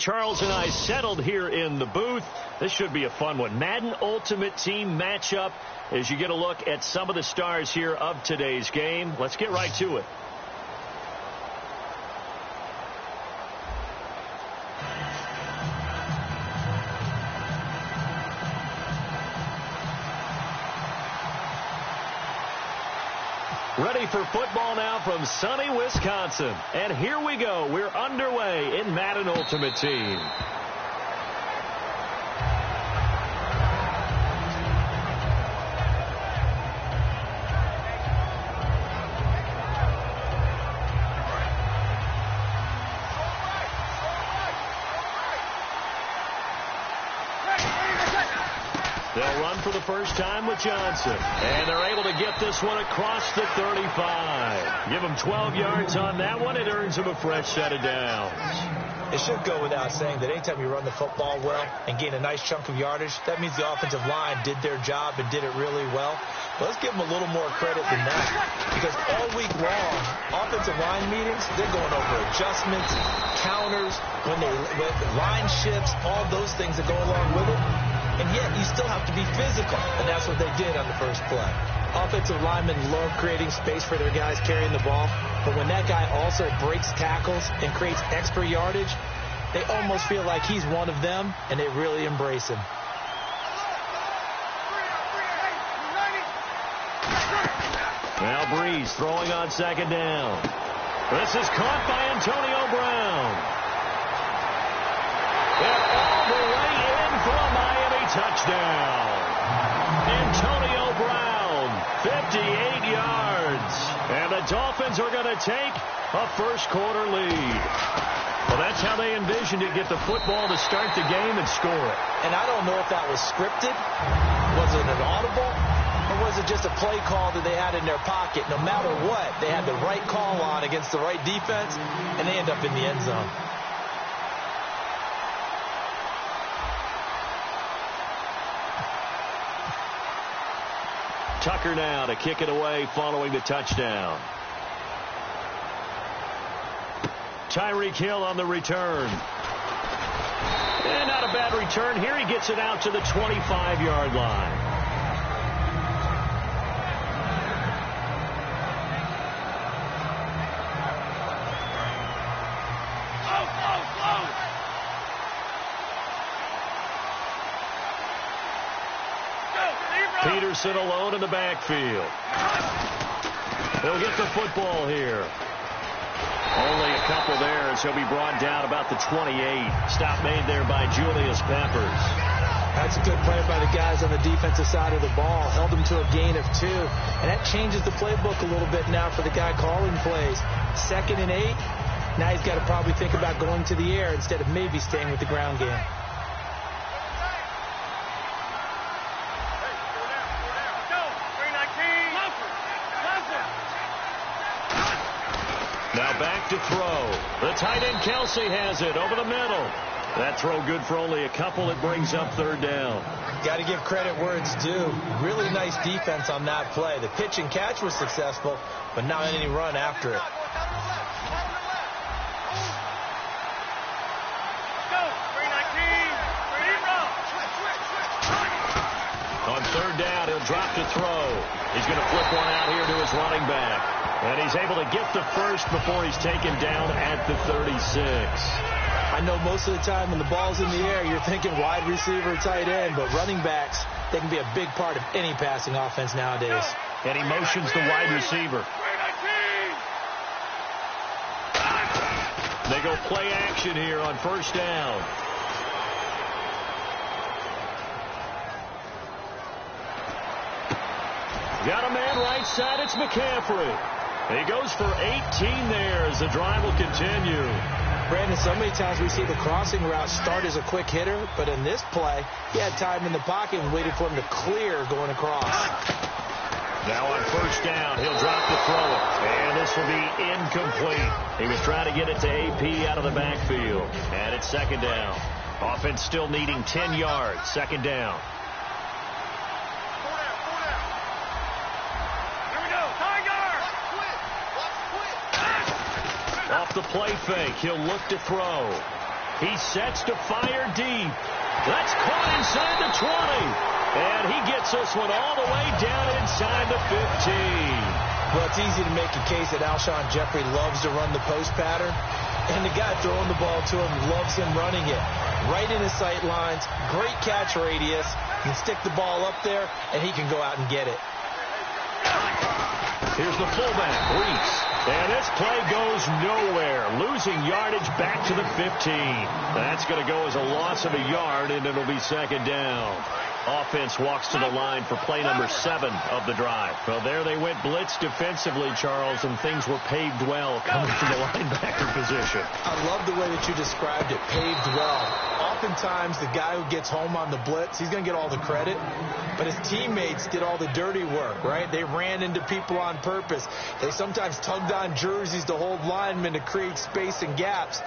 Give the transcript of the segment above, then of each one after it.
Charles and I settled here in the booth. This should be a fun one. Madden Ultimate Team matchup as you get a look at some of the stars here of today's game. Let's get right to it. Ready for football now from sunny Wisconsin. And here we go. We're underway in Madden Ultimate Team. They'll run for the first time with Johnson. And they're able to get this one across the 35. Give them 12 yards on that one. It earns them a fresh set of downs. It should go without saying that anytime you run the football well and gain a nice chunk of yardage, that means the offensive line did their job and did it really well. But let's give them a little more credit than that, because all week long, offensive line meetings, they're going over adjustments, counters, when line shifts, all those things that go along with it. And yet, you still have to be physical, and that's what they did on the first play. Offensive linemen love creating space for their guys carrying the ball, but when that guy also breaks tackles and creates extra yardage, they almost feel like he's one of them, and they really embrace him. Now Breeze throwing on second down. This is caught by Antonio Brown. And all the way in for a Miami touchdown. Antonio Brown, 58 yards. And the Dolphins are going to take a first-quarter lead. Well, that's how they envisioned it, get the football to start the game and score it. And I don't know if that was scripted. Was it an audible? Or was it just a play call that they had in their pocket? No matter what, they had the right call on against the right defense, and they end up in the end zone. Tucker now to kick it away following the touchdown. Tyreek Hill on the return. And not a bad return here. He gets it out to the 25-yard line. Peterson alone in the backfield. He'll get the football here. Only a couple there as he'll be brought down about the 28. Stop made there by Julius Peppers. That's a good play by the guys on the defensive side of the ball. Held them to a gain of 2. And that changes the playbook a little bit now for the guy calling plays. 2nd and 8. Now he's got to probably think about going to the air instead of maybe staying with the ground game. Now back to throw. The tight end Kelsey has it over the middle. That throw good for only a couple. It brings up third down. Got to give credit where it's due. Really nice defense on that play. The pitch and catch was successful, but not any run after it. On third down, he'll drop to throw. He's going to flip one out here to his running back. And he's able to get the first before he's taken down at the 36. I know most of the time when the ball's in the air, you're thinking wide receiver, tight end, but running backs, they can be a big part of any passing offense nowadays. And he motions the wide receiver. They go play action here on first down. Got a man right side. It's McCaffrey. He goes for 18 there as the drive will continue. Brandon, so many times we see the crossing route start as a quick hitter, but in this play, he had time in the pocket and waited for him to clear going across. Now on first down, he'll drop to throw it. And this will be incomplete. He was trying to get it to AP out of the backfield. And it's second down. Offense still needing 10 yards. Second down. Off the play fake, he'll look to throw. He sets to fire deep. That's caught inside the 20. And he gets this one all the way down inside the 15. Well, it's easy to make a case that Alshon Jeffrey loves to run the post pattern. And the guy throwing the ball to him loves him running it. Right in his sight lines. Great catch radius. You can stick the ball up there, and he can go out and get it. Here's the fullback, Reese. And this play goes nowhere. Losing yardage back to the 15. That's going to go as a loss of a yard, and it'll be second down. Offense walks to the line for play number 7 of the drive. Well, there they went blitz defensively, Charles, and things were paved well coming from the linebacker position. I love the way that you described it, paved well. Oftentimes, the guy who gets home on the blitz, he's going to get all the credit, but his teammates did all the dirty work, right? They ran into people on purpose. They sometimes tugged on jerseys to hold linemen to create space and gaps.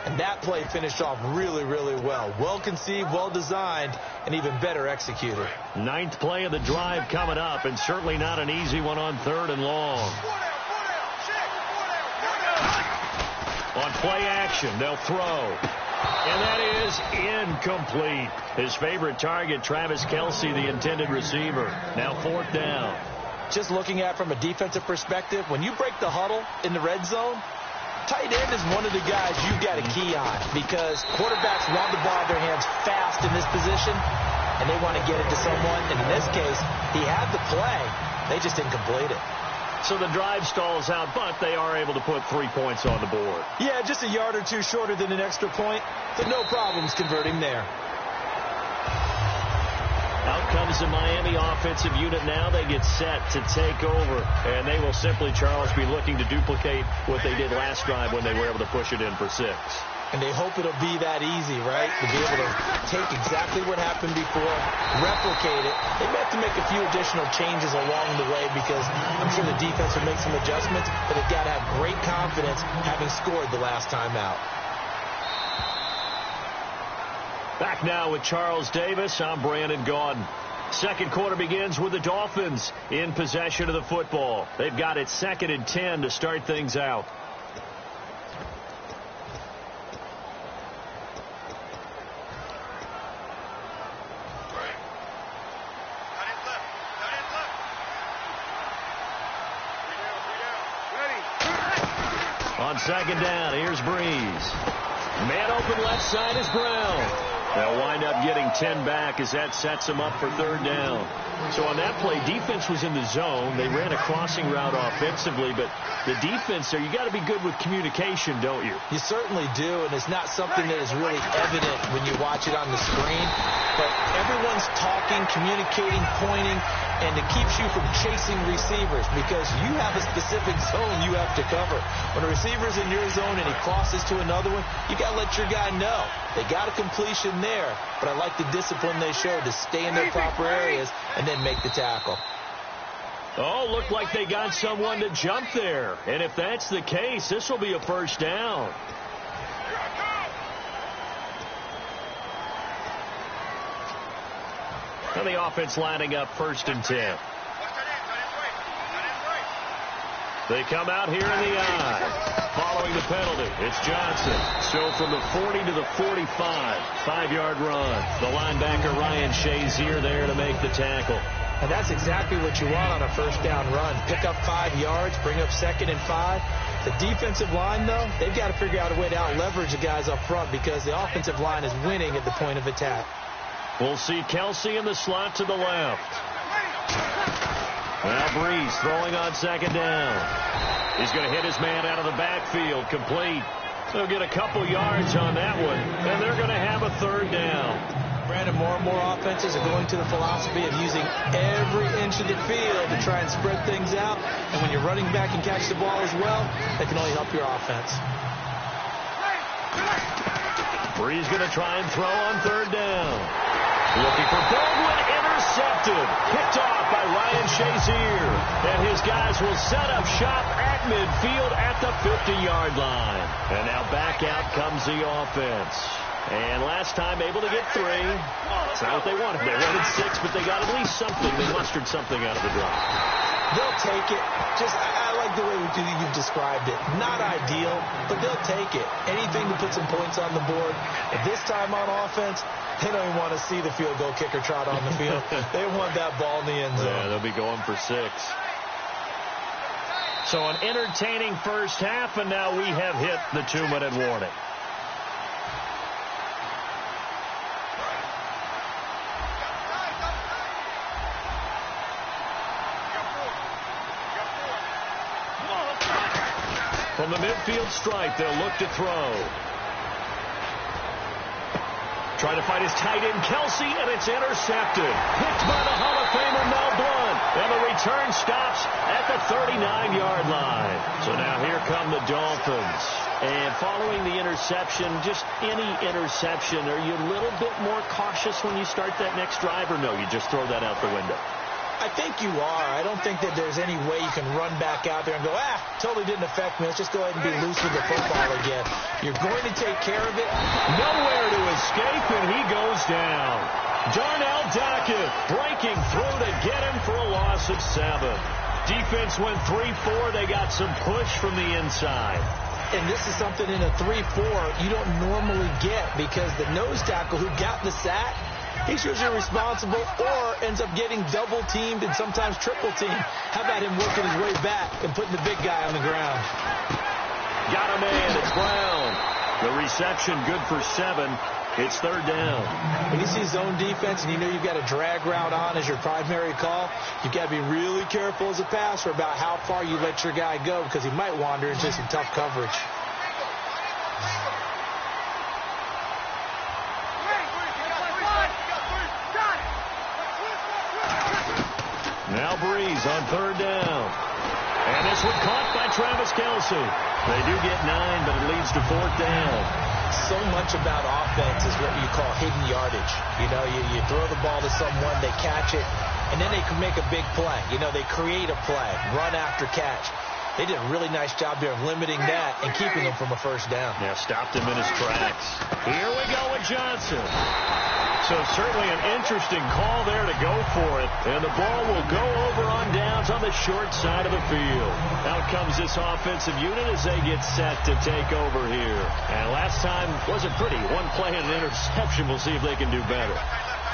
And that play finished off really, really well. Well conceived, well designed, and even better executed. 9th play of the drive coming up, and certainly not an easy one on 3rd and long. On play action, they'll throw. And that is incomplete. His favorite target, Travis Kelce, the intended receiver. Now 4th down. Just looking at it from a defensive perspective, when you break the huddle in the red zone, tight end is one of the guys you've got a key on because quarterbacks want the ball in their hands fast in this position, and they want to get it to someone. And in this case, he had the play. They just didn't complete it. So the drive stalls out, but they are able to put 3 points on the board. Yeah, just a yard or two shorter than an extra point, so no problems converting there. Out comes the Miami offensive unit now. They get set to take over, and they will simply, Charles, be looking to duplicate what they did last drive when they were able to push it in for 6. And they hope it'll be that easy, right, to be able to take exactly what happened before, replicate it. They may have to make a few additional changes along the way because I'm sure the defense will make some adjustments, but they've got to have great confidence having scored the last time out. Back now with Charles Davis. I'm Brandon Gaudin. Second quarter begins with the Dolphins in possession of the football. They've got it 2nd and 10 to start things out. On 2nd down, here's Breeze. Man open left side is Brown. They'll wind up getting 10 back as that sets them up for 3rd down. So on that play, defense was in the zone. They ran a crossing route offensively, but the defense there, you got to be good with communication, don't you? You certainly do, and it's not something that is really evident when you watch it on the screen. But everyone's talking, communicating, pointing, and it keeps you from chasing receivers because you have a specific zone you have to cover. When a receiver's in your zone and he crosses to another one, you got to let your guy know. They got a completion there, but I like the discipline they showed to stay in their proper areas and then make the tackle. Oh, looked like they got someone to jump there. And if that's the case, this will be a 1st down. And the offense lining up 1st and 10. They come out here in the eye. Following the penalty, it's Johnson. So from the 40 to the 45, 5-yard run. The linebacker Ryan Shazier there to make the tackle. And that's exactly what you want on a 1st down run. Pick up 5 yards, bring up 2nd and 5. The defensive line, though, they've got to figure out a way to out-leverage the guys up front because the offensive line is winning at the point of attack. We'll see Kelce in the slot to the left. Now Breeze throwing on 2nd down. He's going to hit his man out of the backfield, complete. They'll get a couple yards on that one, and they're going to have a 3rd down. Brandon, more and more offenses are going to the philosophy of using every inch of the field to try and spread things out. And when you're running back and catch the ball as well, that can only help your offense. Breeze going to try and throw on 3rd down. Looking for Baldwin, intercepted. Picked off by Ryan Shazier. And his guys will set up shop at midfield at the 50-yard line. And now back out comes the offense. And last time able to get 3. It's not what they wanted. They wanted 6, but they got at least something. They mustered something out of the drive. They'll take it. I like the way you've described it. Not ideal, but they'll take it. Anything to put some points on the board. But this time on offense, they don't even want to see the field goal kicker trot on the field. They want that ball in the end zone. Yeah, they'll be going for 6. So an entertaining first half, and now we have hit the 2-minute warning. From the midfield stripe, they'll look to throw. Trying to fight his tight end, Kelsey, and it's intercepted. Picked by the Hall of Famer, Mel Blount. And the return stops at the 39-yard line. So now here come the Dolphins. And following the interception, just any interception, are you a little bit more cautious when you start that next drive, or no, you just throw that out the window? I think you are. I don't think that there's any way you can run back out there and go, totally didn't affect me. Let's just go ahead and be loose with the football again. You're going to take care of it. Nowhere to escape, and he goes down. Darnell Dockett breaking through to get him for a loss of 7. Defense went 3-4. They got some push from the inside. And this is something in a 3-4 you don't normally get, because the nose tackle who got the sack, he's usually responsible or ends up getting double-teamed and sometimes triple-teamed. How about him working his way back and putting the big guy on the ground? Got a man. It's Brown. The reception good for 7. It's 3rd down. When you see zone defense and you know you've got a drag route on as your primary call, you've got to be really careful as a passer about how far you let your guy go, because he might wander into some tough coverage. Now Breeze on 3rd down. And this one caught by Travis Kelsey. They do get 9, but it leads to 4th down. So much about offense is what you call hidden yardage. You know, you throw the ball to someone, they catch it, and then they can make a big play. You know, they create a play, run after catch. They did a really nice job there of limiting that and keeping him from a 1st down. Yeah, stopped him in his tracks. Here we go with Johnson. So certainly an interesting call there to go for it. And the ball will go over on downs on the short side of the field. Out comes this offensive unit as they get set to take over here. And last time wasn't pretty. 1 play and an interception. We'll see if they can do better.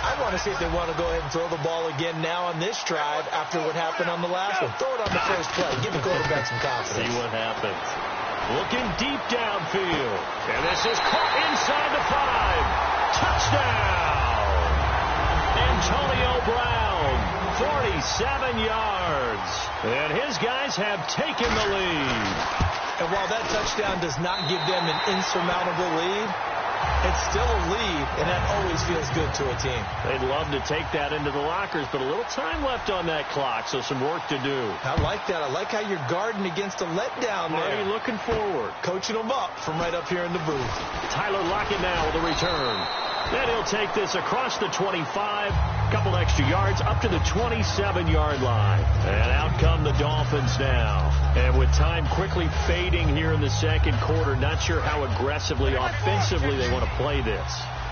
I want to see if they want to go ahead and throw the ball again now on this drive after what happened on the last one. Throw it on the first play. Give the quarterback some confidence. See what happens. Looking deep downfield. And this is caught inside the 5. Touchdown! Antonio Brown, 47 yards. And his guys have taken the lead. And while that touchdown does not give them an insurmountable lead, it's still a lead, and that always feels good to a team. They'd love to take that into the lockers, but a little time left on that clock, so some work to do. I like that. I like how you're guarding against a letdown there. Already looking forward. Coaching them up from right up here in the booth. Tyler Lockett now with a return. Then he'll take this across the 25, couple extra yards, up to the 27-yard line. And out come the Dolphins now. And with time quickly fading here in the second quarter, not sure how aggressively, offensively they want to play this.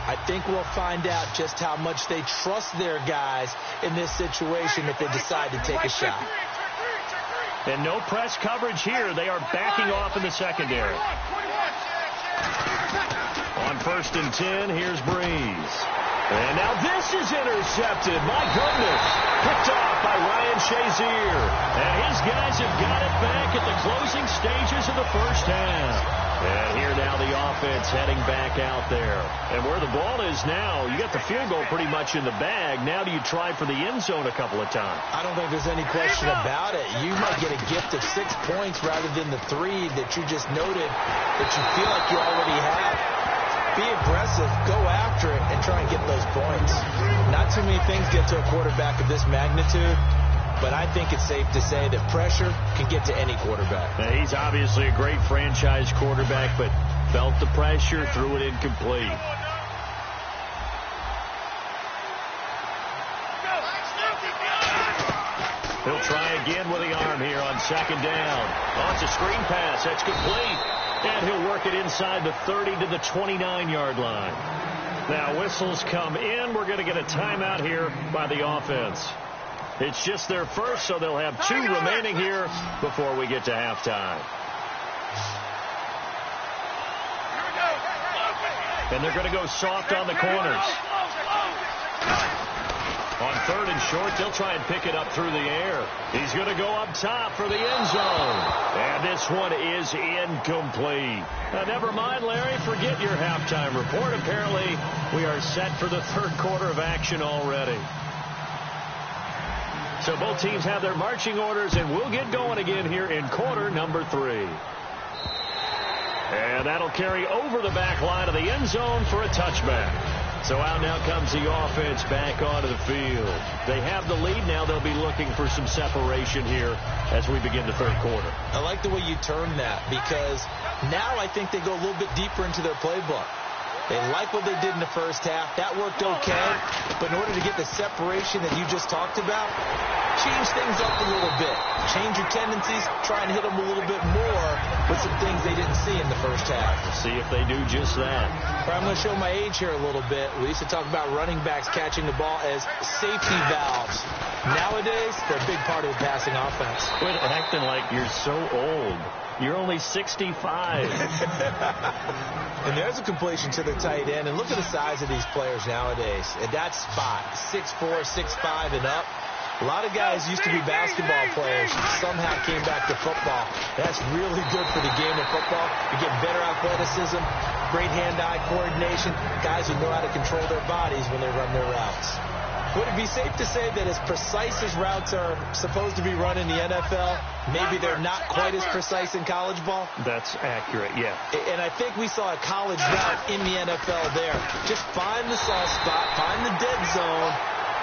I think we'll find out just how much they trust their guys in this situation if they decide to take a shot. And no press coverage here. They are backing off in the secondary. On 1st and 10, here's Breeze. And now this is intercepted. My goodness. Picked off by Ryan Shazier. And his guys have got it back at the closing stages of the first half. And here now the offense heading back out there. And where the ball is now, you got the field goal pretty much in the bag. Now do you try for the end zone a couple of times? I don't think there's any question about it. You might get a gift of 6 points rather than the 3 that you just noted that you feel like you already have. Be aggressive, go after it, and try and get those points. Not too many things get to a quarterback of this magnitude, but I think it's safe to say that pressure can get to any quarterback. Now, he's obviously a great franchise quarterback, but felt the pressure, threw it incomplete. He'll try again with the arm here on 2nd down. Oh, it's a screen pass. That's complete. And he'll work it inside the 30 to the 29-yard line. Now, whistles come in. We're going to get a timeout here by the offense. It's just their first, so they'll have 2 remaining here before we get to halftime. And they're going to go soft on the corners. On 3rd and short, they'll try and pick it up through the air. He's going to go up top for the end zone. And this one is incomplete. Now, never mind, Larry. Forget your halftime report. Apparently, we are set for the 3rd quarter of action already. So both teams have their marching orders, and we'll get going again here in quarter number 3. And that'll carry over the back line of the end zone for a touchback. So out now comes the offense back onto the field. They have the lead now. They'll be looking for some separation here as we begin the 3rd quarter. I like the way you turned that, because now I think they go a little bit deeper into their playbook. They like what they did in the first half. That worked okay. But in order to get the separation that you just talked about, change things up a little bit. Change your tendencies. Try and hit them a little bit more with some things they didn't see in the first half. We'll see if they do just that. I'm going to show my age here a little bit. We used to talk about running backs catching the ball as safety valves. Nowadays, they're a big part of the passing offense. Quit acting like you're so old. You're only 65. And there's a completion to the tight end. And look at the size of these players nowadays. At that spot, 6'4", 6'5", and up. A lot of guys used to be basketball players, somehow came back to football. That's really good for the game of football. You get better athleticism, great hand-eye coordination, guys who know how to control their bodies when they run their routes. Would it be safe to say that as precise as routes are supposed to be run in the NFL, maybe they're not quite as precise in college ball? That's accurate, yeah. And I think we saw a college route in the NFL there. Just find the soft spot, find the dead zone,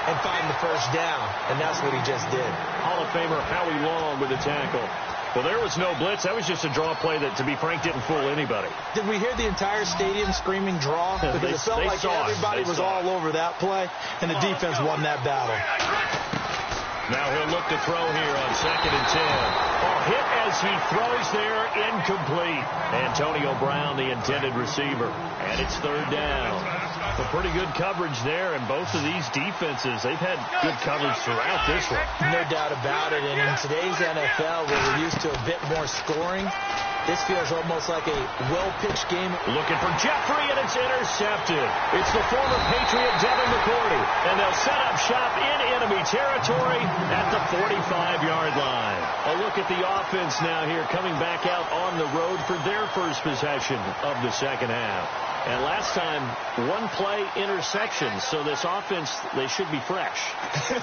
and find the first down. And that's what he just did. Hall of Famer Howie Long with the tackle. Well, there was no blitz. That was just a draw play that, to be frank, didn't fool anybody. Did we hear the entire stadium screaming draw? Because it felt like everybody was all over that play, and the defense won that battle. Now he'll look to throw here on 2nd and 10. Hit as he throws there, incomplete. Antonio Brown, the intended receiver. And it's 3rd down. Well, pretty good coverage there, and both of these defenses, they've had good coverage throughout this one. No doubt about it, and in today's NFL, where we're used to a bit more scoring, this feels almost like a well-pitched game. Looking for Jeffrey, and it's intercepted. It's the former Patriot Devin McCourty, and they'll set up shop in enemy territory at the 45-yard line. A look at the offense now here, coming back out on the road for their first possession of the 2nd half. And last time, 1-play interception, so this offense, they should be fresh.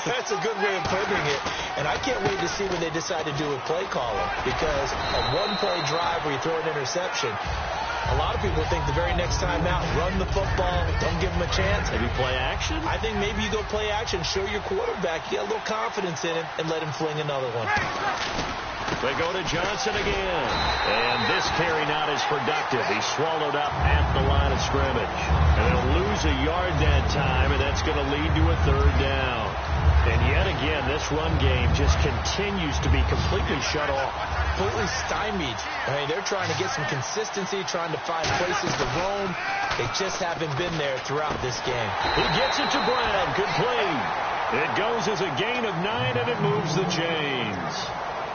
That's a good way of putting it. And I can't wait to see what they decide to do with play calling, because a 1-play drive where you throw an interception, a lot of people think the very next time out, run the football, don't give them a chance. Maybe play action? I think maybe you go play action, show your quarterback, you got a little confidence in him, and let him fling another one. They go to Johnson again. And this carry not as productive. He's swallowed up at the line of scrimmage. And they'll lose a yard that time, and that's going to lead to a 3rd down. And yet again, this run game just continues to be completely shut off. Completely stymied. I mean, they're trying to get some consistency, trying to find places to roam. They just haven't been there throughout this game. He gets it to Brown. Good play. It goes as a gain of 9, and it moves the chains.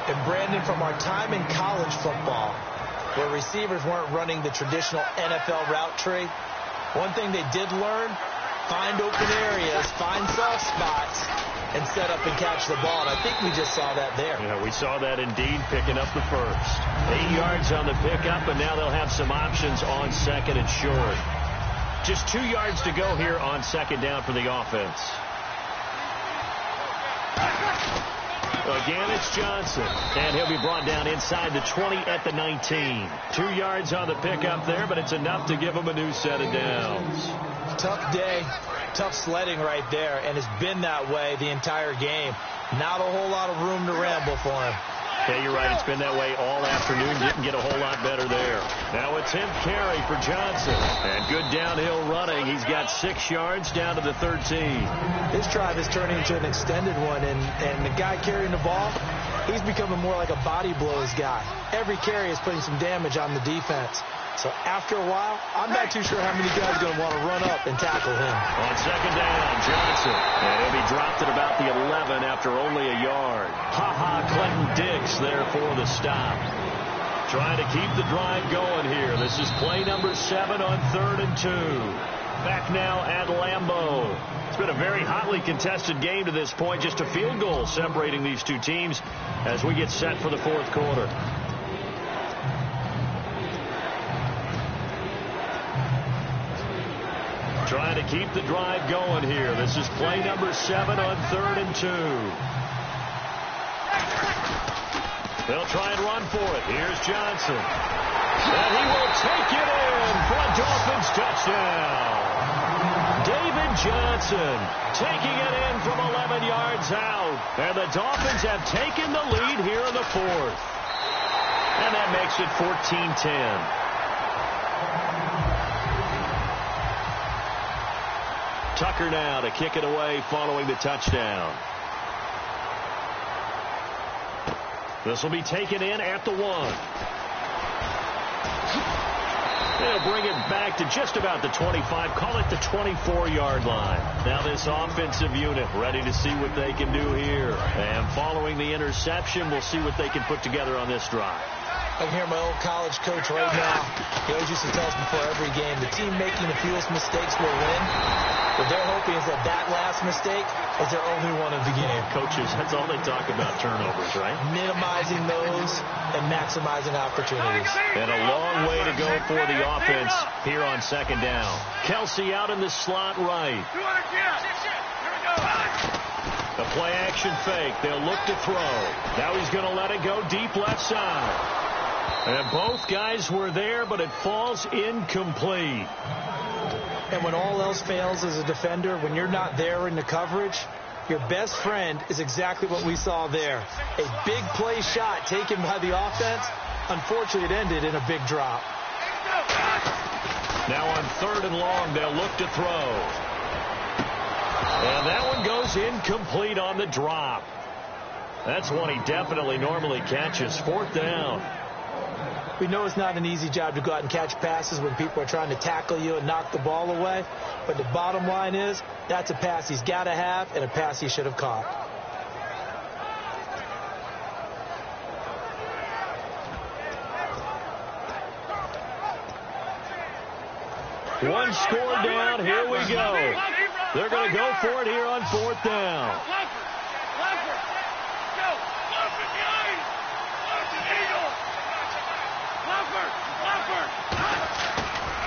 And Brandon, from our time in college football, where receivers weren't running the traditional NFL route tree, one thing they did learn, find open areas, find soft spots, and set up and catch the ball. And I think we just saw that there. Yeah, we saw that indeed, picking up the first. 8 yards on the pickup, and now they'll have some options on 2nd and short. Just 2 yards to go here on 2nd down for the offense. Again, it's Johnson, and he'll be brought down inside the 20 at the 19. 2 yards on the pickup there, but it's enough to give him a new set of downs. Tough day, tough sledding right there, and it's been that way the entire game. Not a whole lot of room to ramble for him. Yeah, you're right. It's been that way all afternoon. Didn't get a whole lot better there. Now a 10th carry for Johnson. And good downhill running. He's got 6 yards down to the 13. This drive is turning into an extended one, and the guy carrying the ball, He's becoming more like a body blows guy. Every carry is putting some damage on the defense. So after a while, I'm not too sure how many guys are going to want to run up and tackle him. On second down, Johnson. And he'll be dropped at about the 11 after only a yard. Clinton Dix there for the stop. Trying to keep the drive going here. This is play number 7 on 3rd and 2. Back now at Lambeau. It's been a very hotly contested game to this point. Just a field goal separating these two teams as we get set for the 4th quarter. Trying to keep the drive going here. This is play number 7 on 3rd and 2. They'll try and run for it. Here's Johnson. And he will take it in for a Dolphins touchdown. David Johnson taking it in from 11 yards out. And the Dolphins have taken the lead here in the 4th. And that makes it 14-10. Tucker now to kick it away following the touchdown. This will be taken in at the 1. They'll bring it back to just about the 25, call it the 24-yard line. Now this offensive unit ready to see what they can do here. And following the interception, we'll see what they can put together on this drive. I can hear my old college coach right now. He always used to tell us before every game, the team making the fewest mistakes will win. What they're hoping is that that last mistake is their only one of the game. Coaches, that's all they talk about, turnovers, right? Minimizing those and maximizing opportunities. And a long way to go for the offense here on second down. Kelsey out in the slot right. A play-action fake. They'll look to throw. Now he's going to let it go deep left side. And both guys were there, but it falls incomplete. And when all else fails as a defender, when you're not there in the coverage, your best friend is exactly what we saw there. A big play shot taken by the offense. Unfortunately, it ended in a big drop. Now on 3rd and long, they'll look to throw. And that one goes incomplete on the drop. That's one he definitely normally catches. 4th down. We know it's not an easy job to go out and catch passes when people are trying to tackle you and knock the ball away. But the bottom line is, that's a pass he's got to have and a pass he should have caught. One score down. Here we go. They're going to go for it here on 4th down.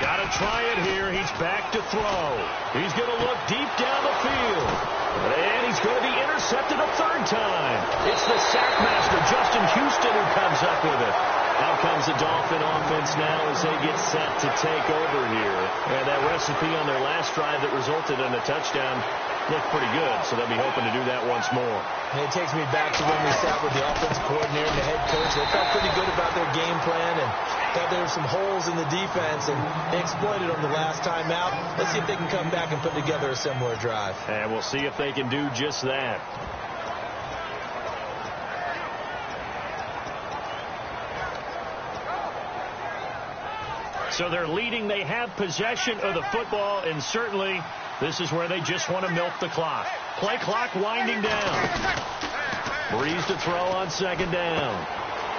Got to try it here. He's back to throw. He's going to look deep down the field. And he's going to be intercepted a 3rd time. It's the sackmaster, Justin Houston, who comes up with it. Out comes the Dolphin offense now as they get set to take over here. And that recipe on their last drive that resulted in a touchdown looked pretty good, so they'll be hoping to do that once more. And it takes me back to when we sat with the offensive coordinator and the head coach. They felt pretty good about their game plan and thought there were some holes in the defense, and they exploited them the last time out. Let's see if they can come back and put together a similar drive. And we'll see if they can do just that. So they're leading. They have possession of the football, and certainly this is where they just want to milk the clock. Play clock winding down. Breeze to throw on second down.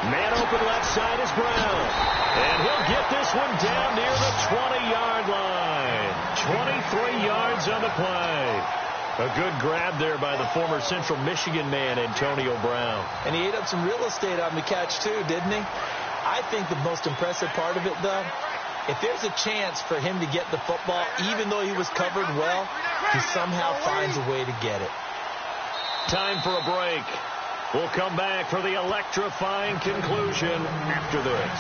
Man open left side is Brown. And he'll get this one down near the 20-yard line. 23 yards on the play. A good grab there by the former Central Michigan man, Antonio Brown. And he ate up some real estate on the catch, too, didn't he? I think the most impressive part of it, though, if there's a chance for him to get the football, even though he was covered well, he somehow finds a way to get it. Time for a break. We'll come back for the electrifying conclusion after this.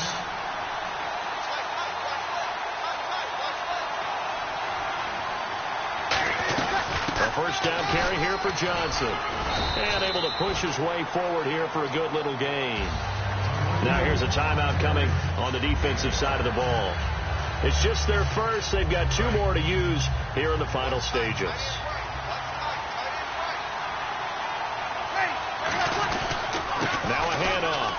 A first down carry here for Johnson. And able to push his way forward here for a good little gain. Now here's a timeout coming on the defensive side of the ball. It's just their first. They've got 2 more to use here in the final stages. Now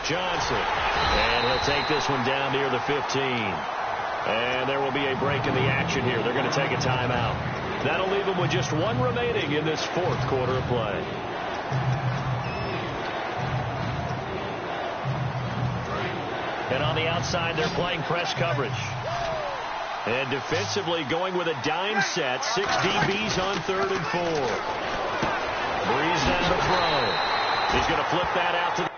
Johnson. And he'll take this one down near the 15. And there will be a break in the action here. They're going to take a timeout. That'll leave them with just one remaining in this fourth quarter of play. And on the outside, they're playing press coverage. And defensively going with a dime set. 6 DBs on 3rd and 4. Breeze down the throw. He's going to flip that out to the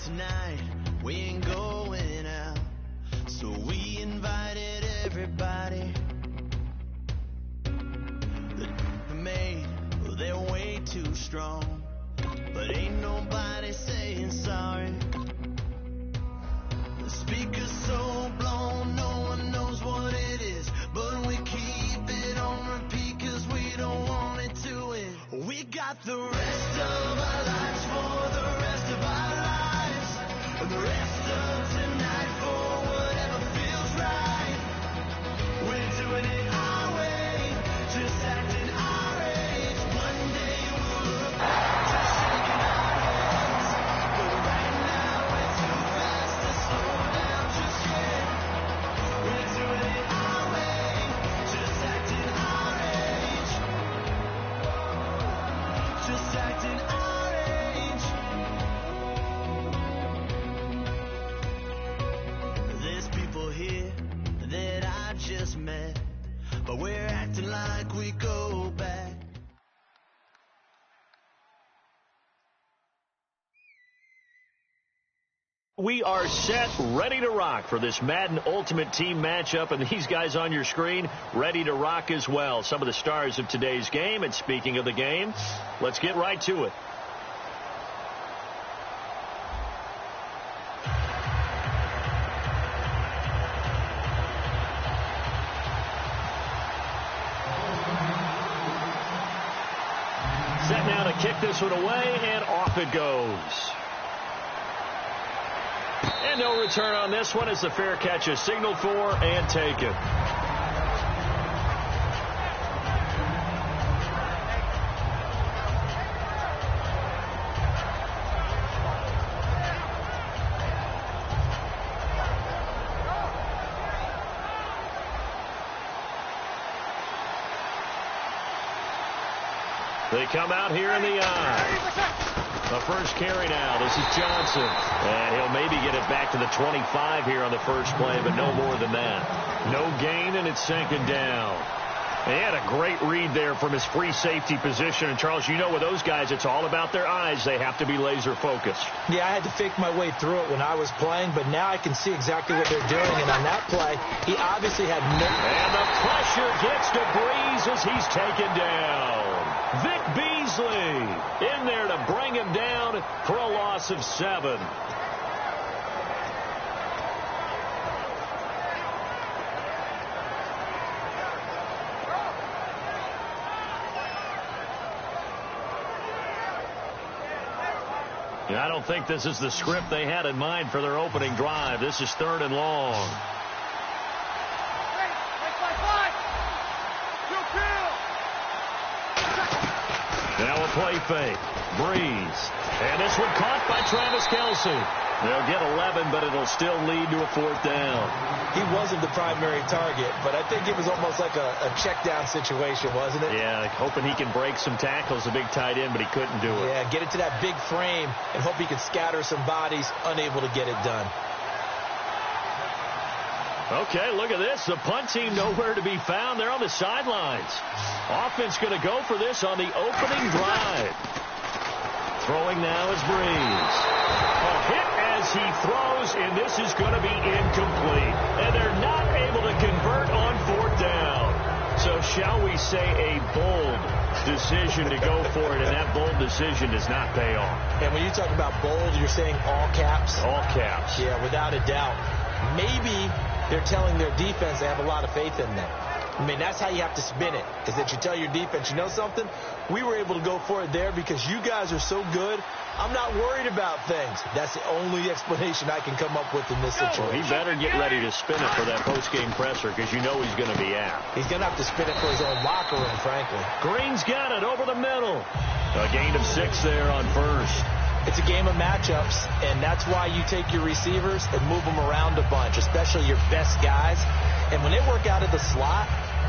tonight. We ain't going out, so we invited everybody. The made, well, they're way too strong, but ain't nobody saying sorry. The speaker's so blown, no one knows what it is, but we keep it on repeat 'cause we don't want it to end. We got the rest of our lives for the rest of our lives, and the rest of tonight for whatever feels right. We're doing it our way, just acting our age. One day we'll look back to shaking our heads, but right now we're too fast to slow down just yet. We're doing it our way, just acting our age, just acting our age. There's people here that I just met, but we're acting like we go back. We are set, ready to rock for this Madden Ultimate Team matchup, and these guys on your screen ready to rock as well. Some of the stars of today's game, and speaking of the game, let's get right to it. Set now to kick this one away, and off it goes. And no return on this one as the fair catch is signaled for and taken. They come out here in the eye. The first carry now. This is Johnson. And he'll maybe get it back to the 25 here on the first play, but no more than that. No gain, and it's second down. They had a great read there from his free safety position. And, Charles, you know with those guys, it's all about their eyes. They have to be laser focused. Yeah, I had to fake my way through it when I was playing, but now I can see exactly what they're doing. And on that play, he obviously had no... And the pressure gets to Breeze as he's taken down. Vic Beasley in there to bring him down for a loss of 7. I don't think this is the script they had in mind for their opening drive. This is 3rd and long. Now a play fake. Breeze. And this one caught by Travis Kelce. They'll get 11, but it'll still lead to a 4th down. He wasn't the primary target, but I think it was almost like a check down situation, wasn't it? Yeah, like hoping he can break some tackles, a big tight end, but he couldn't do it. Yeah, get it to that big frame and hope he can scatter some bodies, unable to get it done. Okay, look at this. The punt team nowhere to be found. They're on the sidelines. Offense going to go for this on the opening drive. Throwing now is Breeze. A hit as he throws, and this is going to be incomplete. And they're not able to convert on 4th down. So shall we say a bold decision to go for it, and that bold decision does not pay off. And when you talk about bold, you're saying all caps? All caps. Yeah, without a doubt. Maybe they're telling their defense they have a lot of faith in them. I mean, that's how you have to spin it, is that you tell your defense, you know something? We were able to go for it there because you guys are so good. I'm not worried about things. That's the only explanation I can come up with in this situation. Well, he better get ready to spin it for that post-game presser because you know he's going to be out. He's going to have to spin it for his own locker room, frankly. Green's got it over the middle. A gain of 6 there on first. It's a game of matchups, and that's why you take your receivers and move them around a bunch, especially your best guys. And when they work out of the slot,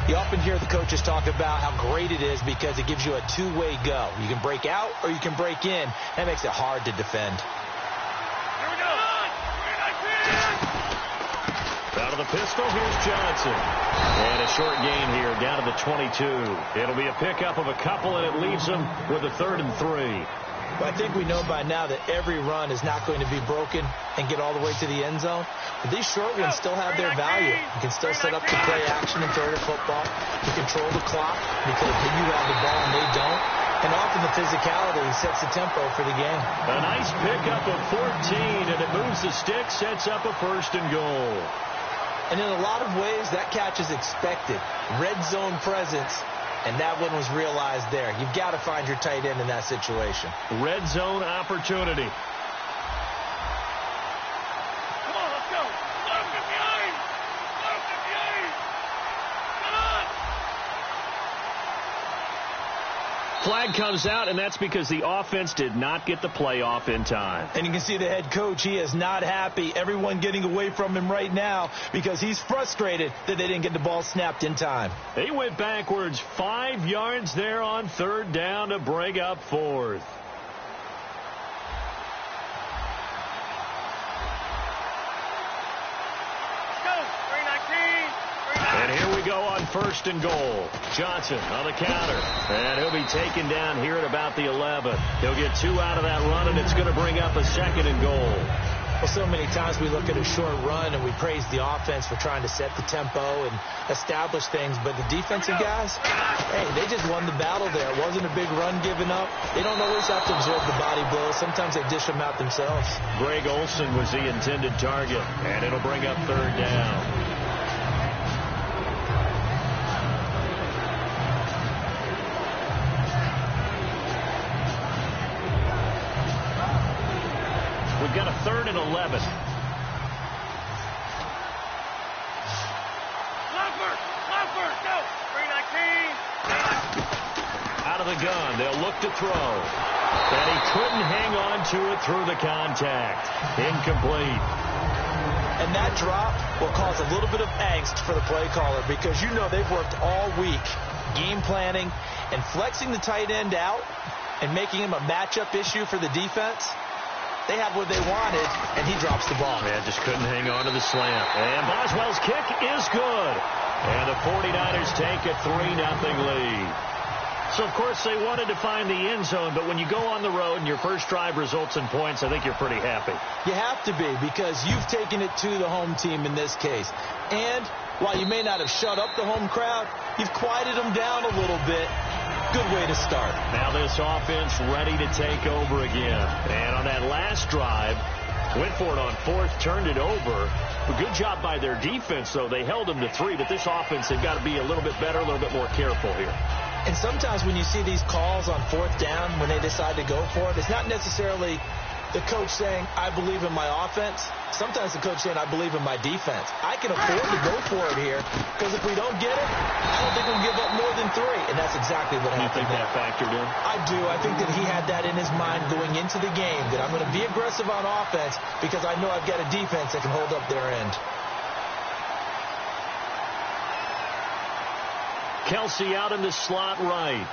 you often hear the coaches talk about how great it is because it gives you a two-way go. You can break out or you can break in. That makes it hard to defend. Here we go. Out of the pistol, here's Johnson. And a short gain here down to the 22. It'll be a pickup of a couple, and it leaves them with a 3rd and 3. Well, I think we know by now that every run is not going to be broken and get all the way to the end zone. But these short ones still have their value. You can still set up to play action and throw the football. You control the clock because you have the ball and they don't. And often the physicality sets the tempo for the game. A nice pickup of 14, and it moves the stick, sets up a 1st and goal. And in a lot of ways, that catch is expected. Red zone presence. And that one was realized there. You've got to find your tight end in that situation. Red zone opportunity. Come on, let's go. Look at the eyes. Look at the eyes. Come on. Flag comes out, and that's because the offense did not get the play off in time. And you can see the head coach, he is not happy. Everyone getting away from him right now because he's frustrated that they didn't get the ball snapped in time. They went backwards 5 yards there on 3rd down to bring up 4th. And here we go on 1st and goal. Johnson on the counter. And he'll be taken down here at about the 11. He'll get 2 out of that run, and it's going to bring up a 2nd and goal. Well, so many times we look at a short run and we praise the offense for trying to set the tempo and establish things. But the defensive guys, hey, they just won the battle there. It wasn't a big run given up. They don't always have to absorb the body blows. Sometimes they dish them out themselves. Greg Olsen was the intended target, and it'll bring up 3rd down. We've got a 3rd and 11. Lover, go. 319. Out of the gun, they'll look to throw. And he couldn't hang on to it through the contact. Incomplete. And that drop will cause a little bit of angst for the play caller because you know they've worked all week game planning and flexing the tight end out and making him a matchup issue for the defense. They had what they wanted, and he drops the ball. Man, just couldn't hang on to the slant. And Boswell's kick is good. And the 49ers take a 3-0 lead. So, of course, they wanted to find the end zone, but when you go on the road and your first drive results in points, I think you're pretty happy. You have to be because you've taken it to the home team in this case. And while you may not have shut up the home crowd, you've quieted them down a little bit. Good way to start. Now this offense ready to take over again. And on that last drive, went for it on 4th, turned it over. A good job by their defense, though. They held them to 3, but this offense has got to be a little bit better, a little bit more careful here. And sometimes when you see these calls on 4th down, when they decide to go for it, it's not necessarily the coach saying, I believe in my offense. Sometimes the coach saying, I believe in my defense. I can afford to go for it here because if we don't get it, I don't think we'll give up more than 3. And that's exactly what happened. You think that factored in? I do. I think that he had that in his mind going into the game, that I'm going to be aggressive on offense because I know I've got a defense that can hold up their end. Kelsey out in the slot right.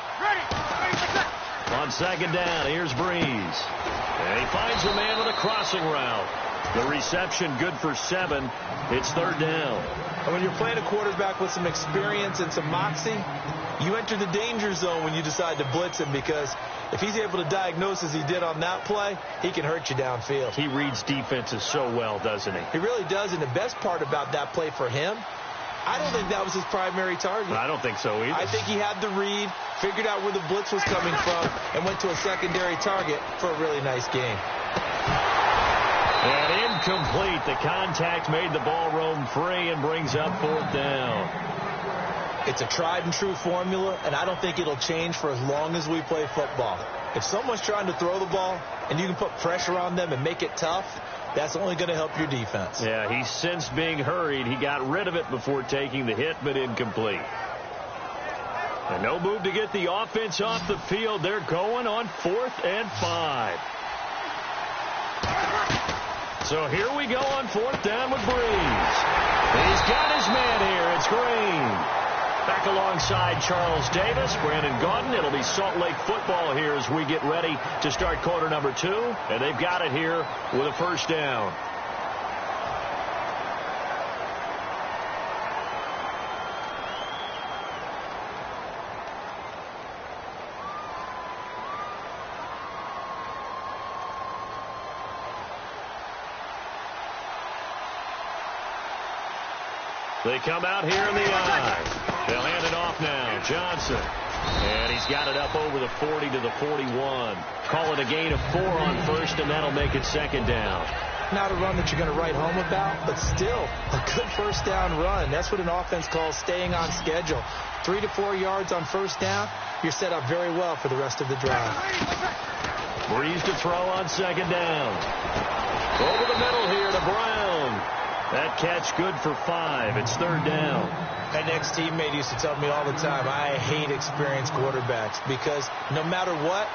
On 2nd down, here's Breeze. And he finds a man with a crossing route. The reception good for 7. It's 3rd down. And when you're playing a quarterback with some experience and some moxie, you enter the danger zone when you decide to blitz him because if he's able to diagnose as he did on that play, he can hurt you downfield. He reads defenses so well, doesn't he? He really does, and the best part about that play for him, I don't think that was his primary target. I don't think so either. I think he had the read, figured out where the blitz was coming from, and went to a secondary target for a really nice game. And in Incomplete. The contact made the ball roam free and brings up 4th down. It's a tried and true formula, and I don't think it'll change for as long as we play football. If someone's trying to throw the ball and you can put pressure on them and make it tough, that's only going to help your defense. Yeah, he sensed being hurried. He got rid of it before taking the hit, but incomplete. And no move to get the offense off the field. They're going on 4th and 5. So here we go on 4th down with Breeze. He's got his man here. It's Green. Back alongside Charles Davis, Brandon Gaudin. It'll be Salt Lake football here as we get ready to start quarter number 2. And they've got it here with a 1st down. They come out here in the eye. They'll hand it off now. Johnson. And he's got it up over the 40 to the 41. Call it a gain of 4 on 1st, and that'll make it 2nd down. Not a run that you're going to write home about, but still a good 1st down run. That's what an offense calls staying on schedule. 3 to 4 yards on 1st down. You're set up very well for the rest of the drive. Breeze to throw on 2nd down. Over the middle here to Brown. That catch good for 5. It's 3rd down. An ex-teammate used to tell me all the time, I hate experienced quarterbacks because no matter what,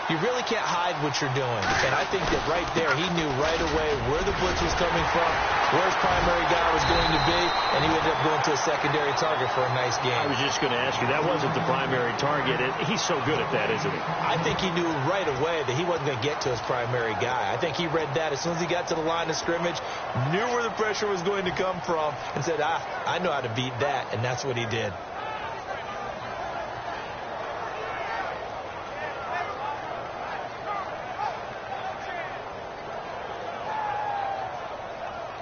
you really can't hide what you're doing. And I think that right there, he knew right away where the blitz was coming from, where his primary guy was going to be, and he ended up going to a secondary target for a nice game. I was just going to ask you, that wasn't the primary target. He's so good at that, isn't he? I think he knew right away that he wasn't going to get to his primary guy. I think he read that as soon as he got to the line of scrimmage, knew where the pressure was going to come from, and said, I know how to beat that, and that's what he did.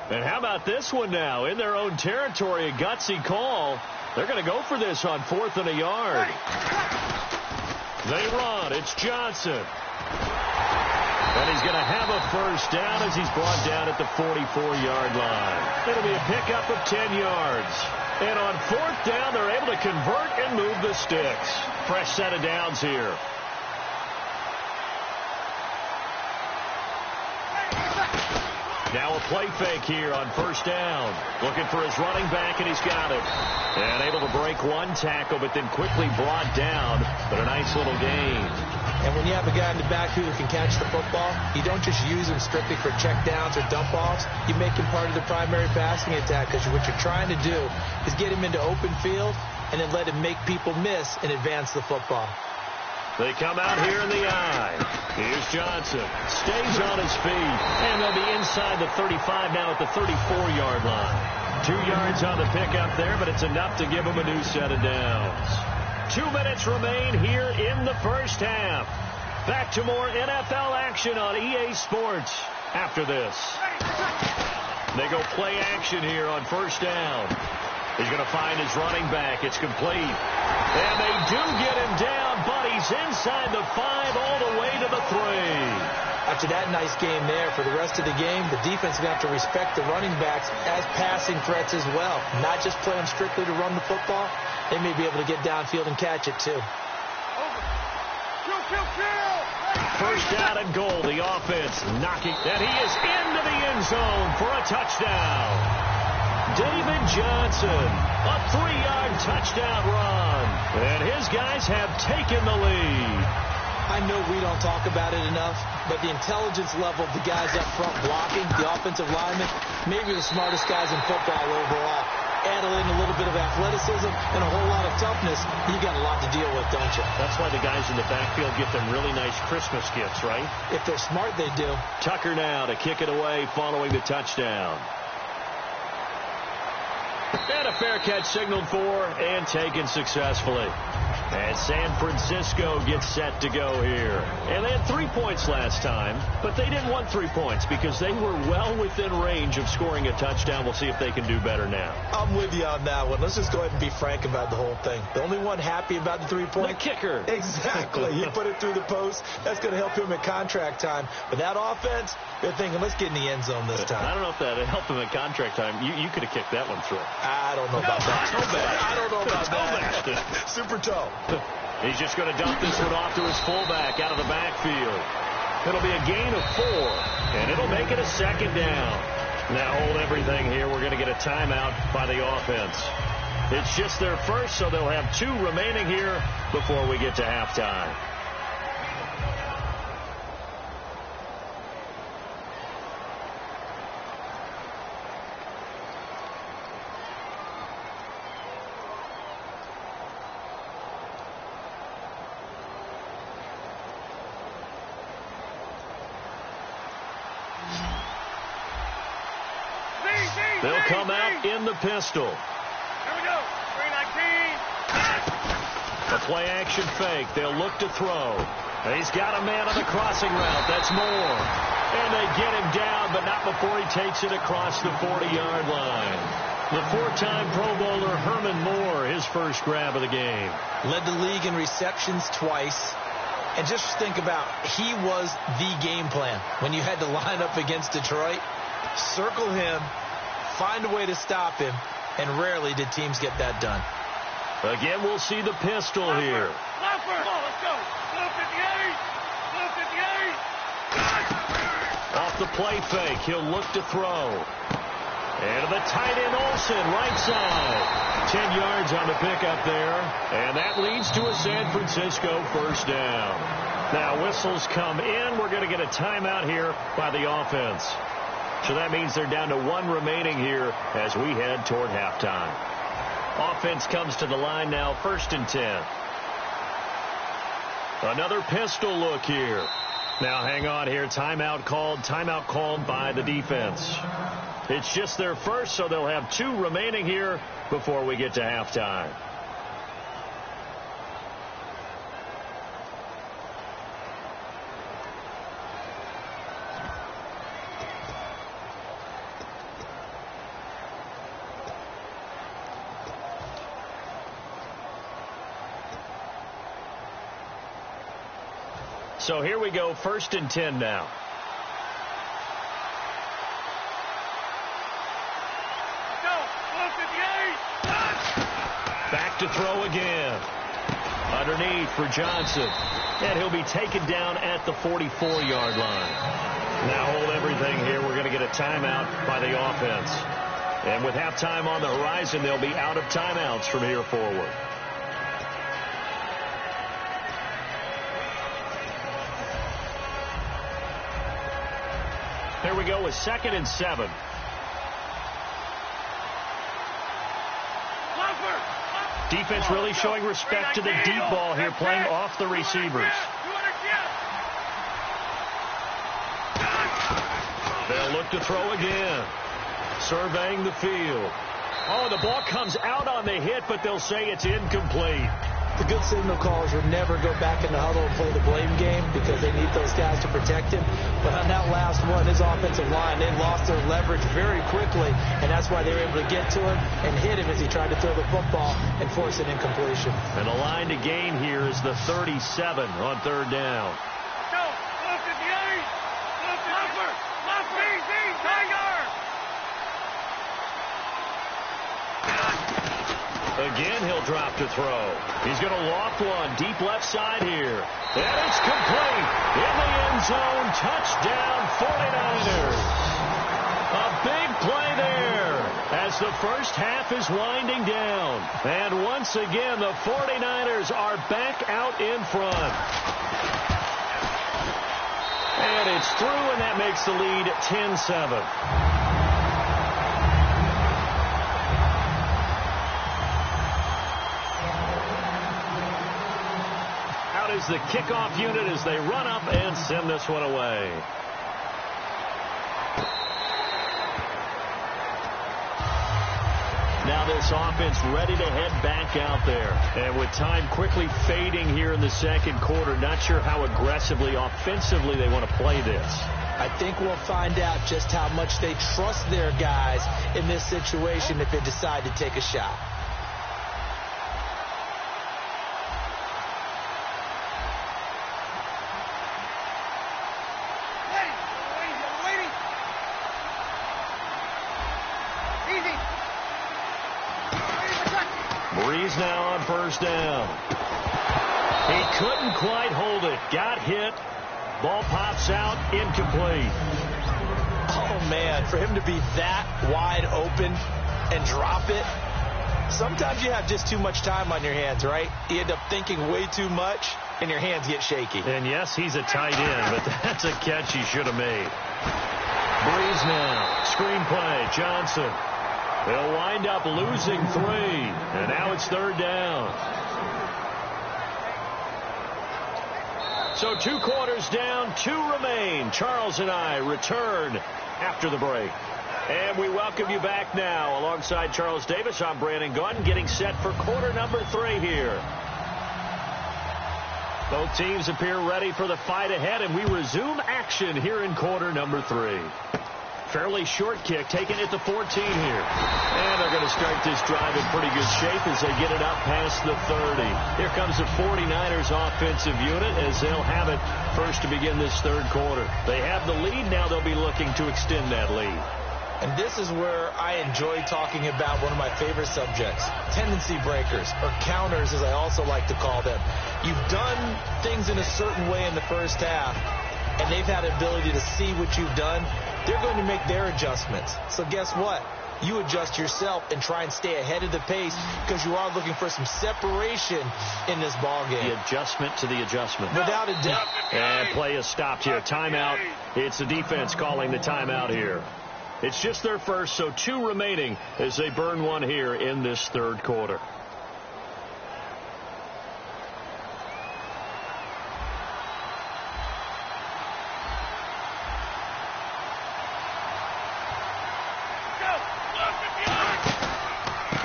And how about this one now? In their own territory, a gutsy call. They're going to go for this on 4th and a yard. They run. It's Johnson. And he's going to have a 1st down as he's brought down at the 44-yard line. It'll be a pickup of 10 yards. And on 4th down, they're able to convert and move the sticks. Fresh set of downs here. Now a play fake here on 1st down. Looking for his running back, and he's got it. And able to break one tackle, but then quickly brought down. But a nice little gain. And when you have a guy in the backfield who can catch the football, you don't just use him strictly for check downs or dump offs. You make him part of the primary passing attack because what you're trying to do is get him into open field and then let him make people miss and advance the football. They come out here in the eye. Here's Johnson. Stays on his feet. And they'll be inside the 35 now at the 34-yard line. 2 yards on the pickup there, but it's enough to give them a new set of downs. 2 minutes remain here in the 1st half. Back to more NFL action on EA Sports after this. They go play action here on 1st down. He's going to find his running back. It's complete. And they do get him down, but he's inside the 5 all the way to the 3. After that nice game there, for the rest of the game, the defense is going to have to respect the running backs as passing threats as well. Not just play them strictly to run the football. They may be able to get downfield and catch it, too. First down and goal. The offense knocking. And he is into the end zone for a touchdown. David Johnson, a 3-yard touchdown run. And his guys have taken the lead. I know we don't talk about it enough, but the intelligence level of the guys up front blocking, the offensive linemen, maybe the smartest guys in football overall. Add in a little bit of athleticism and a whole lot of toughness, you got a lot to deal with, don't you? That's why the guys in the backfield get them really nice Christmas gifts, right? If they're smart, they do. Tucker now to kick it away following the touchdown. And a fair catch signaled for and taken successfully. And San Francisco gets set to go here. And they had 3 points last time, but they didn't want 3 points because they were well within range of scoring a touchdown. We'll see if they can do better now. I'm with you on that one. Let's just go ahead and be frank about the whole thing. The only one happy about the 3-point? The kicker. Exactly. He put it through the post. That's going to help him at contract time. But that offense, they're thinking, let's get in the end zone this time. I don't know if that helped him at contract time. You could have kicked that one through. I don't know about that. Toe bad. I don't know about that. Super toe. He's just going to dump this one off to his fullback out of the backfield. It'll be a gain of 4, and it'll make it a second down. Now hold everything here. We're going to get a timeout by the offense. It's just their first, so they'll have 2 remaining here before we get to halftime. They'll come out in the pistol. Here we go. 319. A play-action fake. They'll look to throw. He's got a man on the crossing route. That's Moore. And they get him down, but not before he takes it across the 40-yard line. The 4-time Pro Bowler Herman Moore, his first grab of the game. Led the league in receptions twice. And just think about, he was the game plan. When you had to line up against Detroit, circle him, find a way to stop him, and rarely did teams get that done. Again, we'll see the pistol here. Come on, let's go. Blue 58. Blue 58. Off the play fake, he'll look to throw. And to the tight end Olsen, right side. 10 yards on the pickup there. And that leads to a San Francisco first down. Now whistles come in. We're going to get a timeout here by the offense. So that means they're down to 1 remaining here as we head toward halftime. Offense comes to the line now, 1st and 10. Another pistol look here. Now hang on here. Timeout called by the defense. It's just their first, so they'll have 2 remaining here before we get to halftime. So here we go, 1st and 10 now. Back to throw again. Underneath for Johnson. And he'll be taken down at the 44-yard line. Now hold everything here. We're going to get a timeout by the offense. And with halftime on the horizon, they'll be out of timeouts from here forward. Here we go with 2nd and 7. Defense really showing respect to the deep ball here, playing off the receivers. They'll look to throw again. Surveying the field. Oh, the ball comes out on the hit, but they'll say it's incomplete. The good signal callers would never go back in the huddle and play the blame game because they need those guys to protect him. But on that last one, his offensive line, they lost their leverage very quickly, and that's why they were able to get to him and hit him as he tried to throw the football and force an incompletion. And the line to gain here is the 37 on 3rd down. Go, 58. Tiger. Again, he'll drop to throw. He's going to loft one deep left side here. And it's complete. In the end zone, touchdown 49ers. A big play there as the first half is winding down. And once again, the 49ers are back out in front. And it's through, and that makes the lead 10-7. Is the kickoff unit as they run up and send this one away. Now this offense ready to head back out there. And with time quickly fading here in the second quarter, not sure how aggressively, offensively they want to play this. I think we'll find out just how much they trust their guys in this situation if they decide to take a shot. Breeze now on first down. He couldn't quite hold it. Got hit. Ball pops out. Incomplete. Oh, man, for him to be that wide open and drop it. Sometimes you have just too much time on your hands, right? You end up thinking way too much, and your hands get shaky. And, yes, he's a tight end, but that's a catch he should have made. Breeze now. Screen play. Johnson. They'll wind up losing 3, and now it's third down. So 2 quarters down, 2 remain. Charles and I return after the break. And we welcome you back now. Alongside Charles Davis, I'm Brandon Gunn, getting set for quarter number 3 here. Both teams appear ready for the fight ahead, and we resume action here in quarter number 3. Fairly short kick taken at the 14 here. And they're going to start this drive in pretty good shape as they get it up past the 30. Here comes the 49ers offensive unit as they'll have it first to begin this third quarter. They have the lead. Now they'll be looking to extend that lead. And this is where I enjoy talking about one of my favorite subjects, tendency breakers, or counters as I also like to call them. You've done things in a certain way in the first half, and they've had the ability to see what you've done. They're going to make their adjustments. So guess what? You adjust yourself and try and stay ahead of the pace because you are looking for some separation in this ball game. The adjustment to the adjustment. Without a doubt. And play is stopped here. Timeout. It's the defense calling the timeout here. It's just their first, so 2 remaining as they burn 1 here in this third quarter.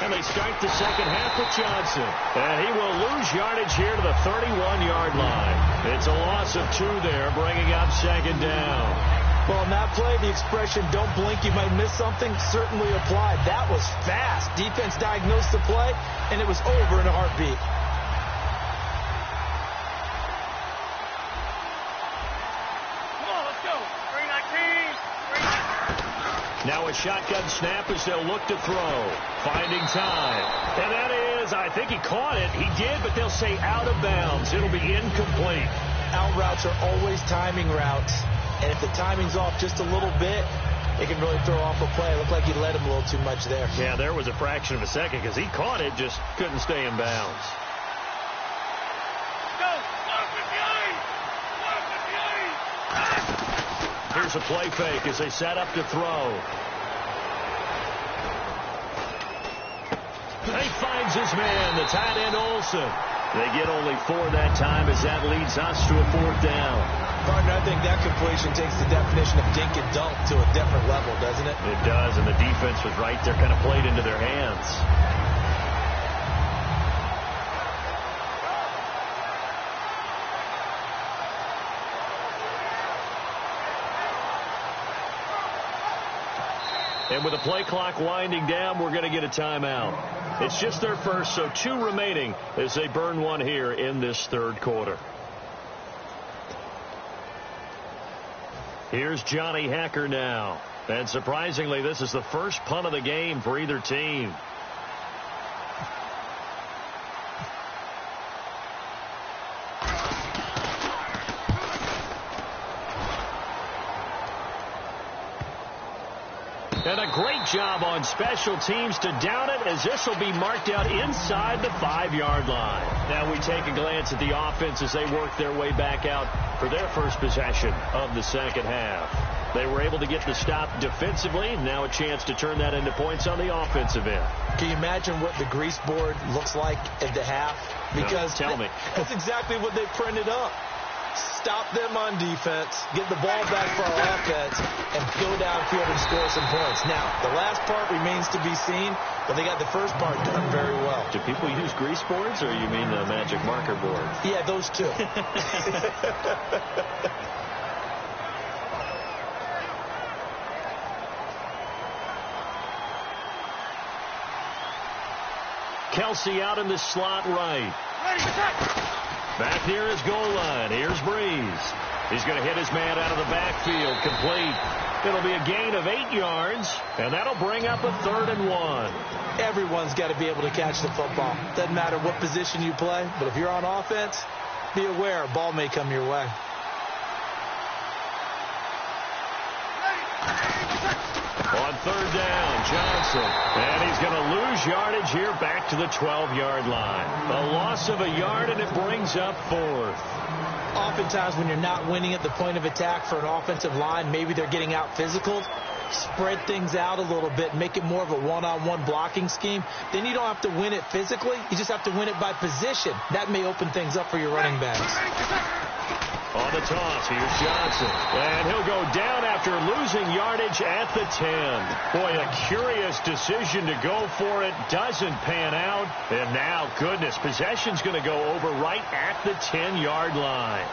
And they start the second half with Johnson. And he will lose yardage here to the 31-yard line. It's a loss of 2 there, bringing up second down. Well, on that play, the expression, don't blink, you might miss something, certainly applied. That was fast. Defense diagnosed the play, and it was over in a heartbeat. Come on, let's go. 319. Now a shotgun snap as they'll look to throw. Finding time. And that is, I think he caught it. He did, but they'll say out of bounds. It'll be incomplete. Out routes are always timing routes. And if the timing's off just a little bit, it can really throw off a play. It looked like he led him a little too much there. Yeah, there was a fraction of a second because he caught it, just couldn't stay in bounds. Go. Here's a play fake as they set up to throw. He finds his man, the tight end Olsen. They get only 4 that time as that leads us to a 4th down. Partner, I think that completion takes the definition of dink and dunk to a different level, doesn't it? It does, and the defense was right there, kind of played into their hands. And with the play clock winding down, we're going to get a timeout. It's just their first, so 2 remaining as they burn 1 here in this third quarter. Here's Johnny Hacker now. And surprisingly, this is the first punt of the game for either team. And a great job on special teams to down it as this will be marked out inside the 5-yard line. Now we take a glance at the offense as they work their way back out for their first possession of the second half. They were able to get the stop defensively. Now a chance to turn that into points on the offensive end. Can you imagine what the grease board looks like at the half? Because no, tell me. That's exactly what they printed up. Stop them on defense, get the ball back for our offense, and go downfield and score some points. Now, the last part remains to be seen, Well, they got the first part done very well. Do people use grease boards, or you mean the magic marker board? Yeah, those two. Kelsey out in the slot right. Back near his goal line. Here's Breeze. He's going to hit his man out of the backfield. Complete. It'll be a gain of 8 yards, and that'll bring up a 3rd and 1. Everyone's got to be able to catch the football. Doesn't matter what position you play, but if you're on offense, be aware a ball may come your way. On 3rd down, Johnson. And he's going to lose yardage here back to the 12-yard line. A loss of a yard, and it brings up 4th. Oftentimes when you're not winning at the point of attack for an offensive line, maybe they're getting out physical, spread things out a little bit, make it more of a one-on-one blocking scheme. Then you don't have to win it physically. You just have to win it by position. That may open things up for your running backs. On the toss, here's Johnson. And he'll go down after losing yardage at the 10. Boy, a curious decision to go for it. Doesn't pan out. And now, goodness, possession's going to go over right at the 10-yard line.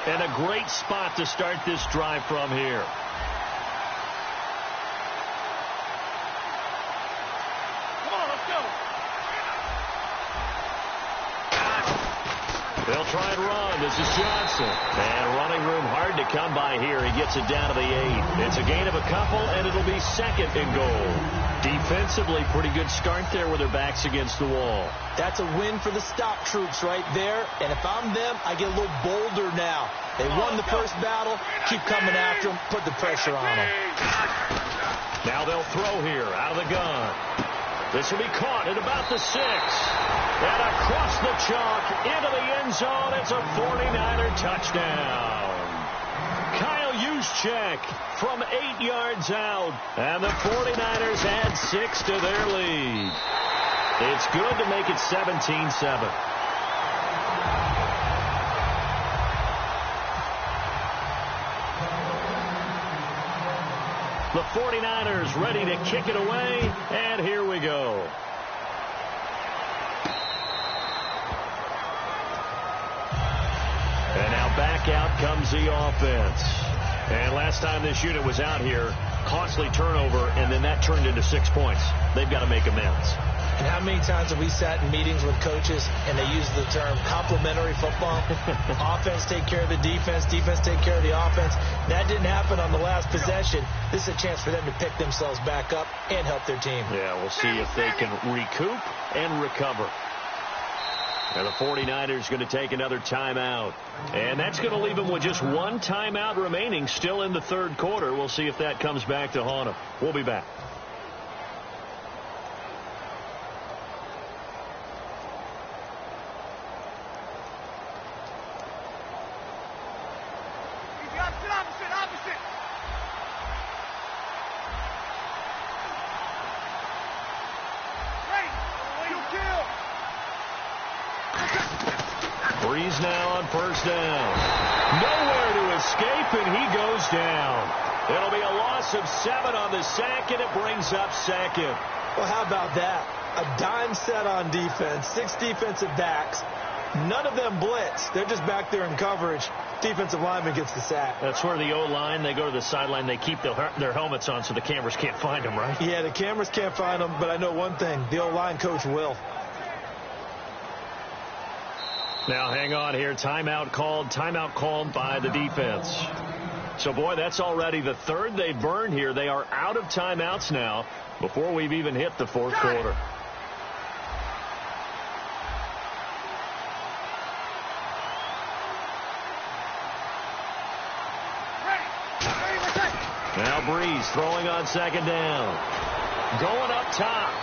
And a great spot to start this drive from here. They'll try and run. This is Johnson. And running room hard to come by here. He gets it down to the 8. It's a gain of a couple, and it'll be 2nd and goal. Defensively, pretty good start there with their backs against the wall. That's a win for the stop troops right there. And if I'm them, I get a little bolder now. They won the first battle. Keep coming after them. Put the pressure on them. Now they'll throw here out of the gun. This will be caught at about the 6. And across the chalk into the end zone. It's a 49er touchdown. Kyle Juszczyk from 8 yards out. And the 49ers add 6 to their lead. It's good to make it 17-7. The 49ers ready to kick it away, and here we go. And now back out comes the offense. And last time this unit was out here, costly turnover, and then that turned into 6 points. They've got to make amends. And how many times have we sat in meetings with coaches and they use the term complementary football? Offense take care of the defense, defense take care of the offense. That didn't happen on the last possession. This is a chance for them to pick themselves back up and help their team. Yeah, we'll see if they can recoup and recover. And the 49ers going to take another timeout. And that's going to leave them with just 1 timeout remaining still in the 3rd quarter. We'll see if that comes back to haunt them. We'll be back. Breeze now on 1st down. Nowhere to escape, and he goes down. It'll be a loss of 7 on the sack, and it brings up 2nd. Well, how about that? A dime set on defense, 6 defensive backs. None of them blitz. They're just back there in coverage. Defensive lineman gets the sack. That's where the O-line, they go to the sideline, they keep their helmets on so the cameras can't find them, right? Yeah, the cameras can't find them, but I know one thing. The O-line coach will. Now, hang on here. Timeout called by the defense. So, boy, that's already the 3rd they burned here. They are out of timeouts now before we've even hit the 4th quarter. Now Breeze throwing on 2nd down. Going up top.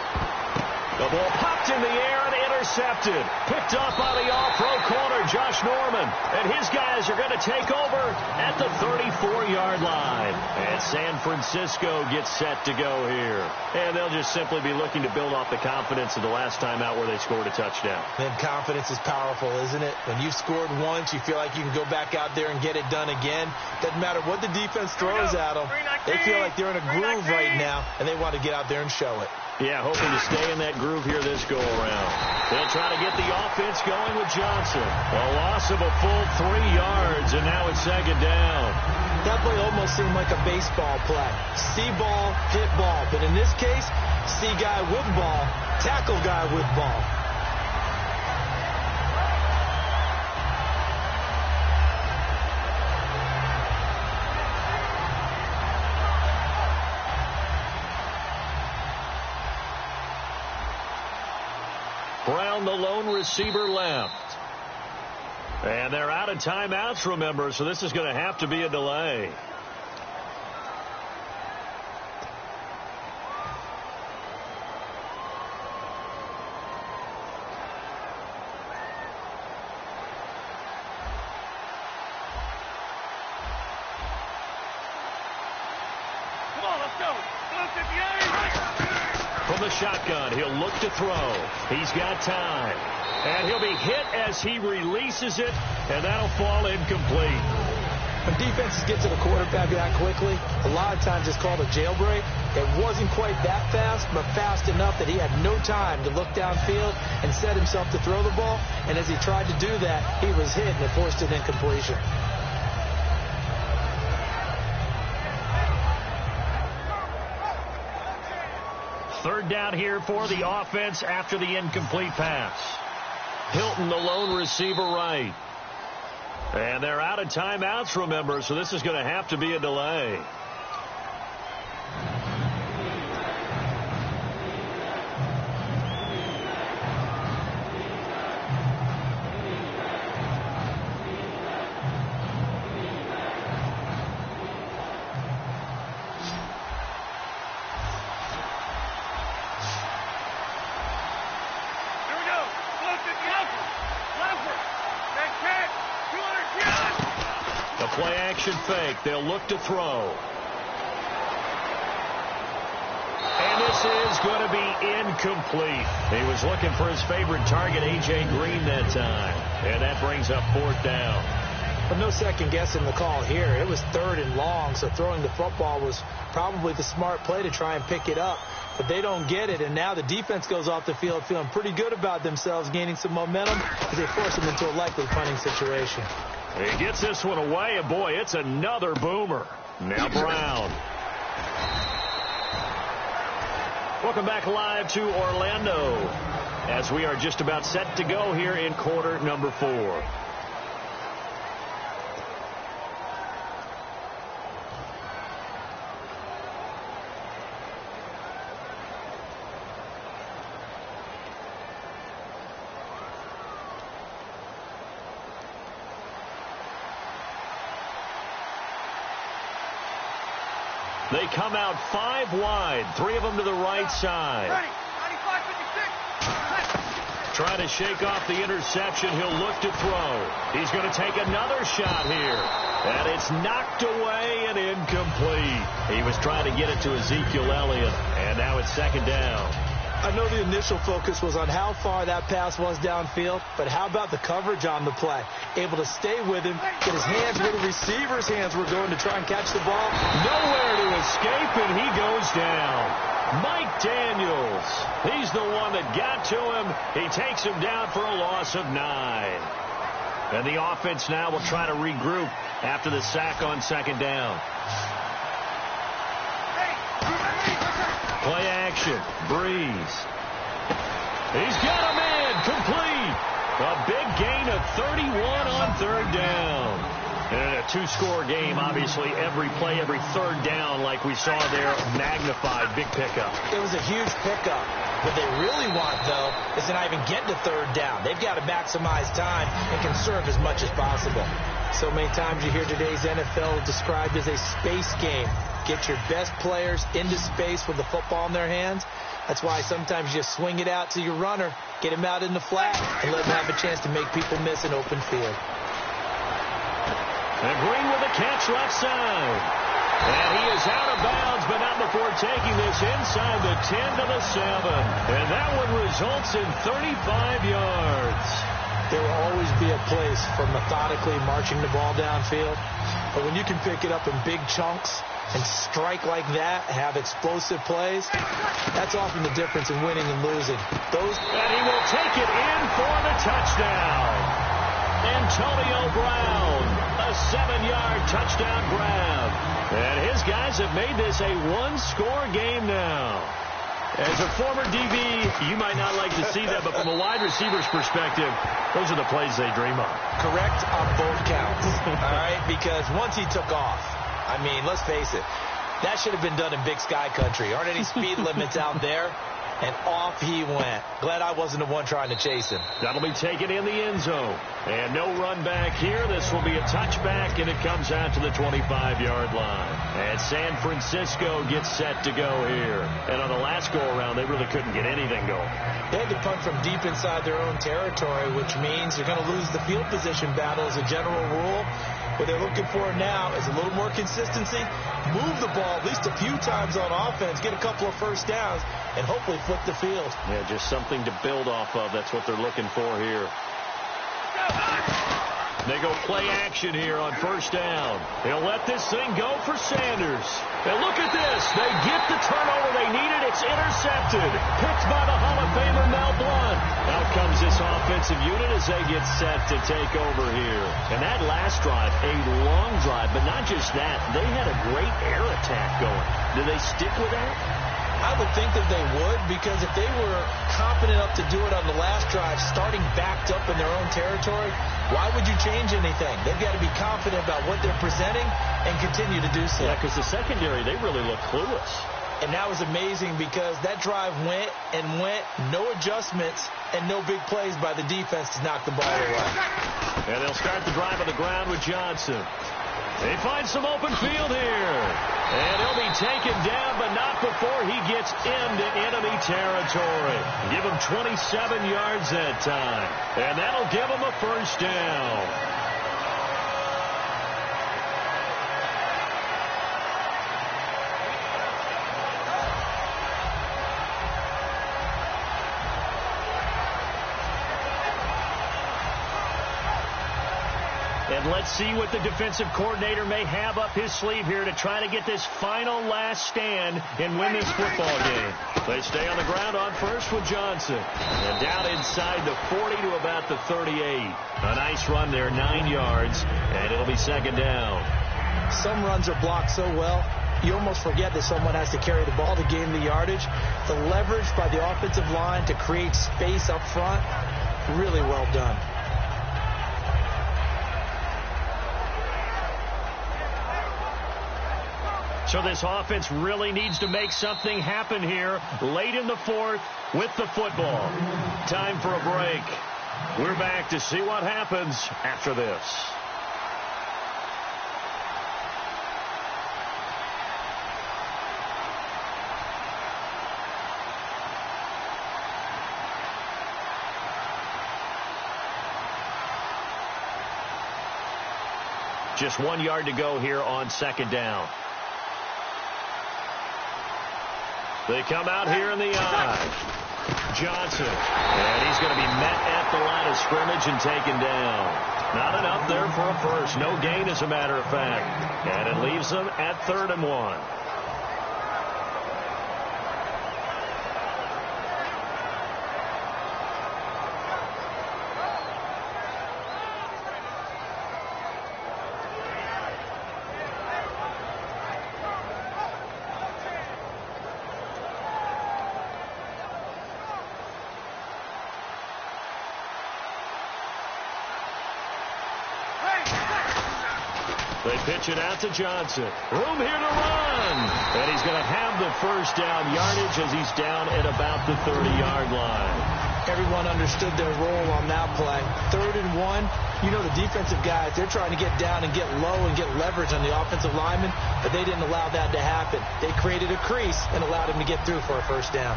The ball popped in the air and Intercepted. Picked up by the all-pro corner, Josh Norman. And his guys are going to take over at the 34-yard line. And San Francisco gets set to go here. And they'll just simply be looking to build off the confidence of the last time out where they scored a touchdown. And confidence is powerful, isn't it? When you've scored once, you feel like you can go back out there and get it done again. Doesn't matter what the defense throws at them. They feel like they're in a groove right now, and they want to get out there and show it. Yeah, hoping to stay in that groove here this go-around. They'll try to get the offense going with Johnson. A loss of a full 3 yards, and now it's second down. That play almost seemed like a baseball play. See ball, hit ball. But in this case, see guy with ball, tackle guy with ball. Brown, the lone receiver, left. And they're out of timeouts, remember, so this is going to have to be a delay. Come on, let's go. Blue 58. From the shotgun, he'll look to throw. He's got time. And he'll be hit as he releases it, and that'll fall incomplete. When defenses get to the quarterback that quickly, a lot of times it's called a jailbreak. It wasn't quite that fast, but fast enough that he had no time to look downfield and set himself to throw the ball. And as he tried to do that, he was hit, and it forced an incompletion. Third down here for the offense after the incomplete pass. Hilton, the lone receiver, right. And they're out of timeouts, remember, so this is going to have to be a delay. Fake. They'll look to throw. And this is going to be incomplete. He was looking for his favorite target, A.J. Green, that time. And that brings up fourth down. But no second guessing the call here. It was third and long, so throwing the football was probably the smart play to try and pick it up. But they don't get it, and now the defense goes off the field feeling pretty good about themselves, gaining some momentum as they force them into a likely punting situation. He gets this one away, and boy, it's another boomer. Now Brown. Welcome back live to Orlando as we are just about set to go here in quarter number 4. They come out 5 wide, 3 of them to the right side. Ready. 95-56. Trying to shake off the interception. He'll look to throw. He's going to take another shot here. And it's knocked away and incomplete. He was trying to get it to Ezekiel Elliott, and now it's second down. I know the initial focus was on how far that pass was downfield, but how about the coverage on the play? Able to stay with him, get his hands where the receiver's hands were going to try and catch the ball. Nowhere to escape, and he goes down. Mike Daniels, he's the one that got to him. He takes him down for a loss of 9. And the offense now will try to regroup after the sack on second down. Play action. Breeze. He's got a man. Complete. A big gain of 31 on third down. And in a 2-score game, obviously, every play, every third down, like we saw there, magnified. Big pickup. It was a huge pickup. What they really want, though, is to not even get to third down. They've got to maximize time and conserve as much as possible. So many times you hear today's NFL described as a space game. get your best players into space with the football in their hands. That's why sometimes you just swing it out to your runner, get him out in the flat, and let him have a chance to make people miss an open field. And Green with a catch left side. And he is out of bounds, but not before taking this inside the 10 to the 7. And that one results in 35 yards. There will always be a place for methodically marching the ball downfield. But when you can pick it up in big chunks and strike like that, have explosive plays, that's often the difference in winning and losing. And he will take it in for the touchdown. Antonio Brown, a 7-yard touchdown grab. And his guys have made this a one-score game now. As a former DB, you might not like to see that, but from a wide receiver's perspective, those are the plays they dream of. Correct on both counts, all right? Because once he took off, I mean, let's face it, that should have been done in Big Sky country. Aren't any speed limits out there? And off he went. Glad I wasn't the one trying to chase him. That'll be taken in the end zone. And no run back here. This will be a touchback, and it comes out to the 25-yard line. And San Francisco gets set to go here. And on the last go-around, they really couldn't get anything going. They had to punt from deep inside their own territory, which means they're going to lose the field position battle as a general rule. What they're looking for now is a little more consistency, move the ball at least a few times on offense, get a couple of first downs, and hopefully flip the field. Yeah, just something to build off of. That's what they're looking for here. They go play action here on first down. They'll let this thing go for Sanders. And look at this. They get the turnover they needed. It's intercepted. Picked by the Hall of Famer Mel Blount. Out comes this offensive unit as they get set to take over here. And that last drive, a long drive, but not just that. They had a great air attack going. Do they stick with that? I would think that they would, because if they were confident enough to do it on the last drive, starting backed up in their own territory, why would you change anything? They've got to be confident about what they're presenting and continue to do so. Yeah, because the secondary, they really look clueless. And that was amazing because that drive went and went, no adjustments, and no big plays by the defense to knock the ball away. And they'll start the drive on the ground with Johnson. They find some open field here. And he'll be taken down, but not before he gets into enemy territory. Give him 27 yards that time. And that'll give him a first down. And let's see what the defensive coordinator may have up his sleeve here to try to get this final last stand and win this football game. They stay on the ground on first with Johnson. And down inside the 40 to about the 38. A nice run there, 9 yards, and it'll be second down. Some runs are blocked so well, you almost forget that someone has to carry the ball to gain the yardage. The leverage by the offensive line to create space up front, really well done. So this offense really needs to make something happen here late in the fourth with the football. Time for a break. We're back to see what happens after this. Just 1 yard to go here on second down. They come out here in the I. Johnson. And he's going to be met at the line of scrimmage and taken down. Not enough there for a first. No gain, as a matter of fact. And it leaves them at 3rd and 1. They pitch it out to Johnson. Room here to run. And he's going to have the first down yardage as he's down at about the 30-yard line. Everyone understood their role on that play. 3rd and 1, you know the defensive guys, they're trying to get down and get low and get leverage on the offensive lineman, but they didn't allow that to happen. They created a crease and allowed him to get through for a first down.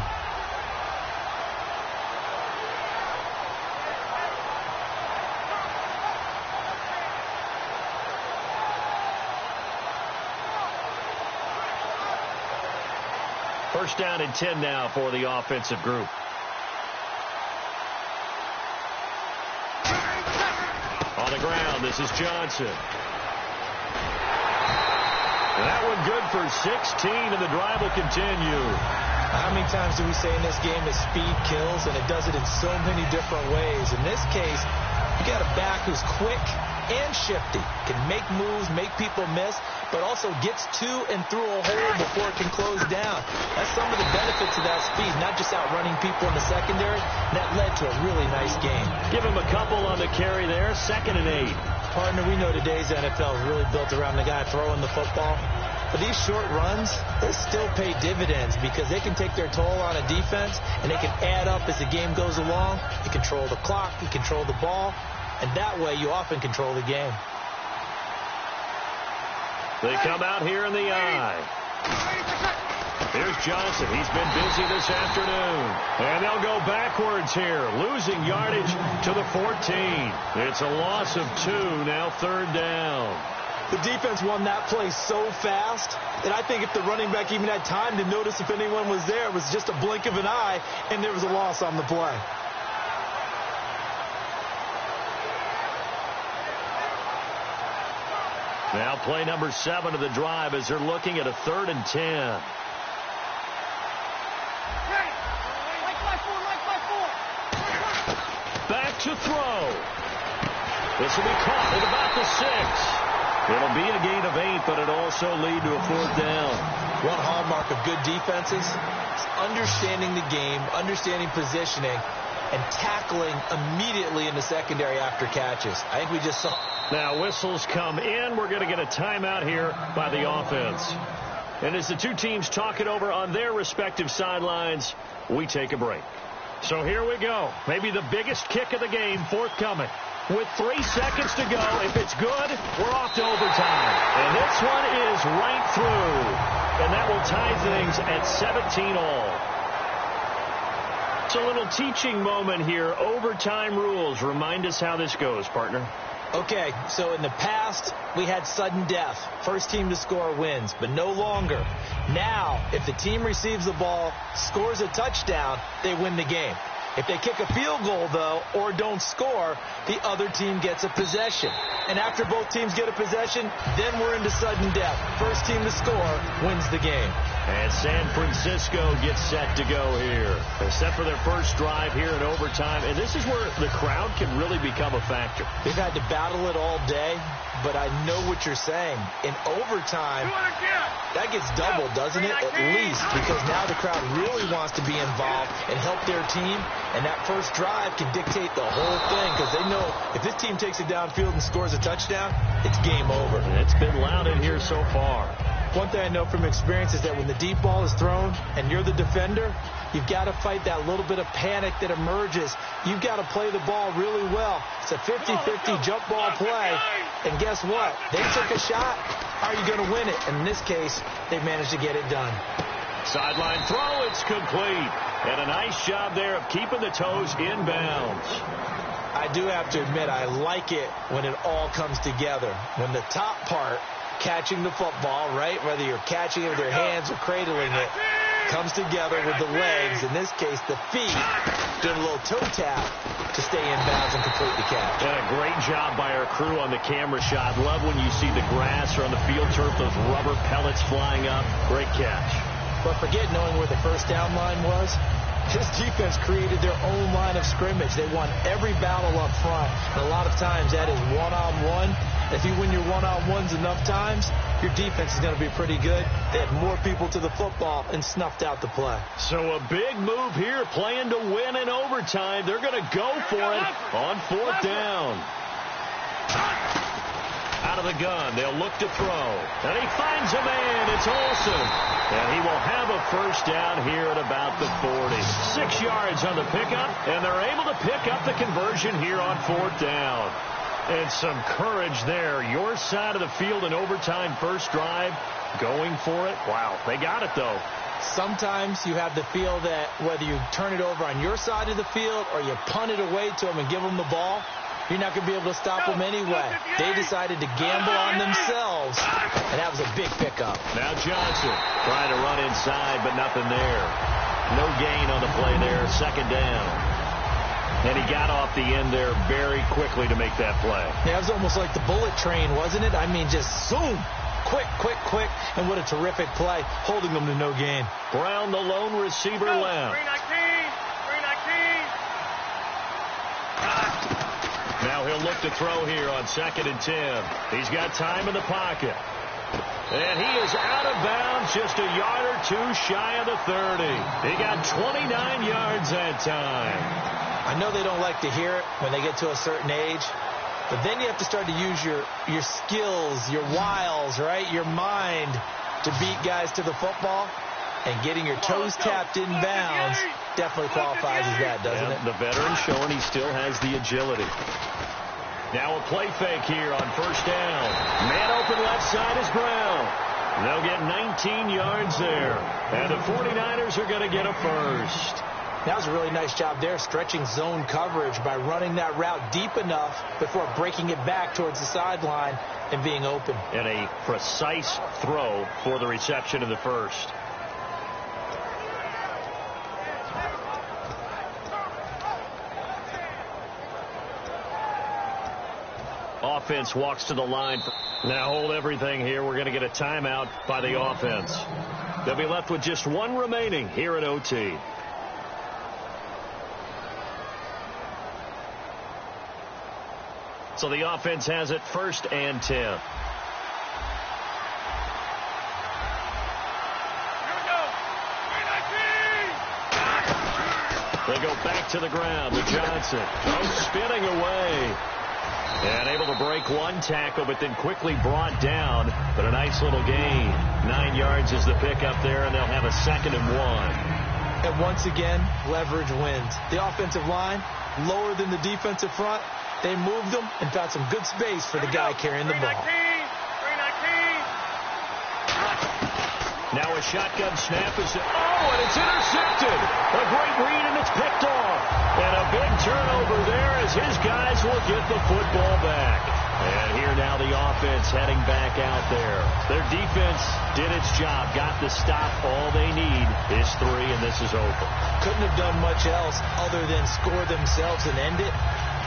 First down and 10 now for the offensive group. On the ground, this is Johnson. That one good for 16, and the drive will continue. How many times do we say in this game that speed kills, and it does it in so many different ways? In this case, you got a back who's quick and shifty, can make moves, make people miss, but also gets to and through a hole before it can close down. That's some of the benefits of that speed, not just outrunning people in the secondary. That led to a really nice game. Give him a couple on the carry there, 2nd and 8. Partner, we know today's NFL is really built around the guy throwing the football. But these short runs, they still pay dividends because they can take their toll on a defense, and they can add up as the game goes along. You control the clock, you control the ball, and that way you often control the game. They come out here in the eye. Here's Johnson. He's been busy this afternoon. And they'll go backwards here, losing yardage to the 14. It's a loss of 2, now 3rd down. The defense won that play so fast that I think if the running back even had time to notice if anyone was there, it was just a blink of an eye, and there was a loss on the play. Now play number 7 of the drive as they're looking at a 3rd and 10. Back to throw. This will be caught at about the 6. It'll be a gain of 8, but it'll also lead to a 4th down. One hallmark of good defenses is understanding the game, understanding positioning, and tackling immediately in the secondary after catches. I think we just saw. Now whistles come in. We're going to get a timeout here by the offense. And as the two teams talk it over on their respective sidelines, we take a break. So here we go. Maybe the biggest kick of the game forthcoming. With 3 seconds to go, if it's good, we're off to overtime. And this one is right through. And that will tie things at 17 all. It's a little teaching moment here. Overtime rules. Remind us how this goes, partner. Okay, so in the past, we had sudden death. First team to score wins, but no longer. Now, if the team receives the ball, scores a touchdown, they win the game. If they kick a field goal, though, or don't score, the other team gets a possession. And after both teams get a possession, then we're into sudden death. First team to score wins the game. And San Francisco gets set to go here. They're set for their first drive here in overtime. And this is where the crowd can really become a factor. They've had to battle it all day, but I know what you're saying. In overtime, that gets doubled, doesn't it? At least, because now the crowd really wants to be involved and help their team. And that first drive can dictate the whole thing because they know if this team takes it downfield and scores a touchdown, it's game over. And it's been loud in here so far. One thing I know from experience is that when the deep ball is thrown and you're the defender, you've got to fight that little bit of panic that emerges. You've got to play the ball really well. It's a 50-50 jump ball play. And guess what? They took a shot. How are you going to win it? And in this case, they managed to get it done. Sideline throw, it's complete. And a nice job there of keeping the toes inbounds. I do have to admit, I like it when it all comes together. When the top part, catching the football, right, whether you're catching it with your hands or cradling it, comes together with the legs, in this case the feet, doing a little toe tap to stay in bounds and complete the catch. And a great job by our crew on the camera shot. Love when you see the grass or on the field turf, those rubber pellets flying up. Great catch. But forget knowing where the first down line was. This defense created their own line of scrimmage. They won every battle up front. And a lot of times that is one-on-one. If you win your one-on-ones enough times, your defense is going to be pretty good. They had more people to the football and snuffed out the play. So a big move here, playing to win in overtime. They're going to go for it on 4th down. Out of the gun, they'll look to throw. And he finds a man. It's Olsen. And he will have a a first down here at about the 40. 6 yards on the pickup, and they're able to pick up the conversion here on 4th down. And some courage there. Your side of the field in overtime first drive, going for it. Wow, they got it, though. Sometimes you have the feel that whether you turn it over on your side of the field or you punt it away to them and give them the ball, you're not going to be able to stop them anyway. They decided to gamble on themselves, and that was a big pickup. Now Johnson trying to run inside, but nothing there. No gain on the play there, 2nd down. And he got off the end there very quickly to make that play. Yeah, it was almost like the bullet train, wasn't it? I mean, just zoom. Quick, quick, quick. And what a terrific play, holding them to no gain. Brown, the lone receiver, left. 319. Now he'll look to throw here on 2nd and 10. He's got time in the pocket. And he is out of bounds, just a yard or two shy of the 30. He got 29 yards that time. I know they don't like to hear it when they get to a certain age, but then you have to start to use your skills, your wiles, right, your mind to beat guys to the football. And getting your toes tapped in bounds definitely qualifies as that, doesn't it? The veteran showing he still has the agility. Now a play fake here on 1st down. Man open left side is Brown. They'll get 19 yards there. And the 49ers are going to get a first. That was a really nice job there, stretching zone coverage by running that route deep enough before breaking it back towards the sideline and being open. And a precise throw for the reception in the first. Offense walks to the line. Now hold everything here. We're going to get a timeout by the offense. They'll be left with just one remaining here at OT. So the offense has it 1st and 10. Here we go. 319. They go back to the ground with Johnson. Spinning away. And able to break one tackle, but then quickly brought down. But a nice little gain. 9 yards is the pickup there, and they'll have a 2nd and 1. And once again, leverage wins. The offensive line, lower than the defensive front. They moved them and found some good space for the guy carrying the ball. 319. Now a shotgun snap is... Oh, and it's intercepted. A great read, and it's picked off. And a big turnover there as his guys will get the football back. And here now the offense heading back out there. Their defense did its job, got the stop. All they need is 3, and this is over. Couldn't have done much else other than score themselves and end it.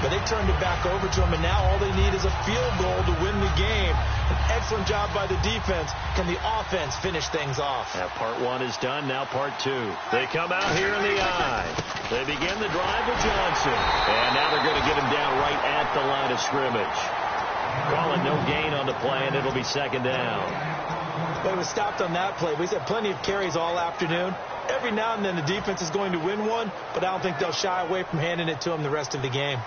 But they turned it back over to them, and now all they need is a field goal to win the game. An excellent job by the defense. Can the offense finish things off? Now part 1 is done. Now part 2. They come out here in the eye. They begin the drive with Johnson. And now they're going to get him down right at the line of scrimmage. Calling no gain on the play, and it'll be 2nd down. But it was stopped on that play. We've had plenty of carries all afternoon. Every now and then the defense is going to win one, but I don't think they'll shy away from handing it to them the rest of the game.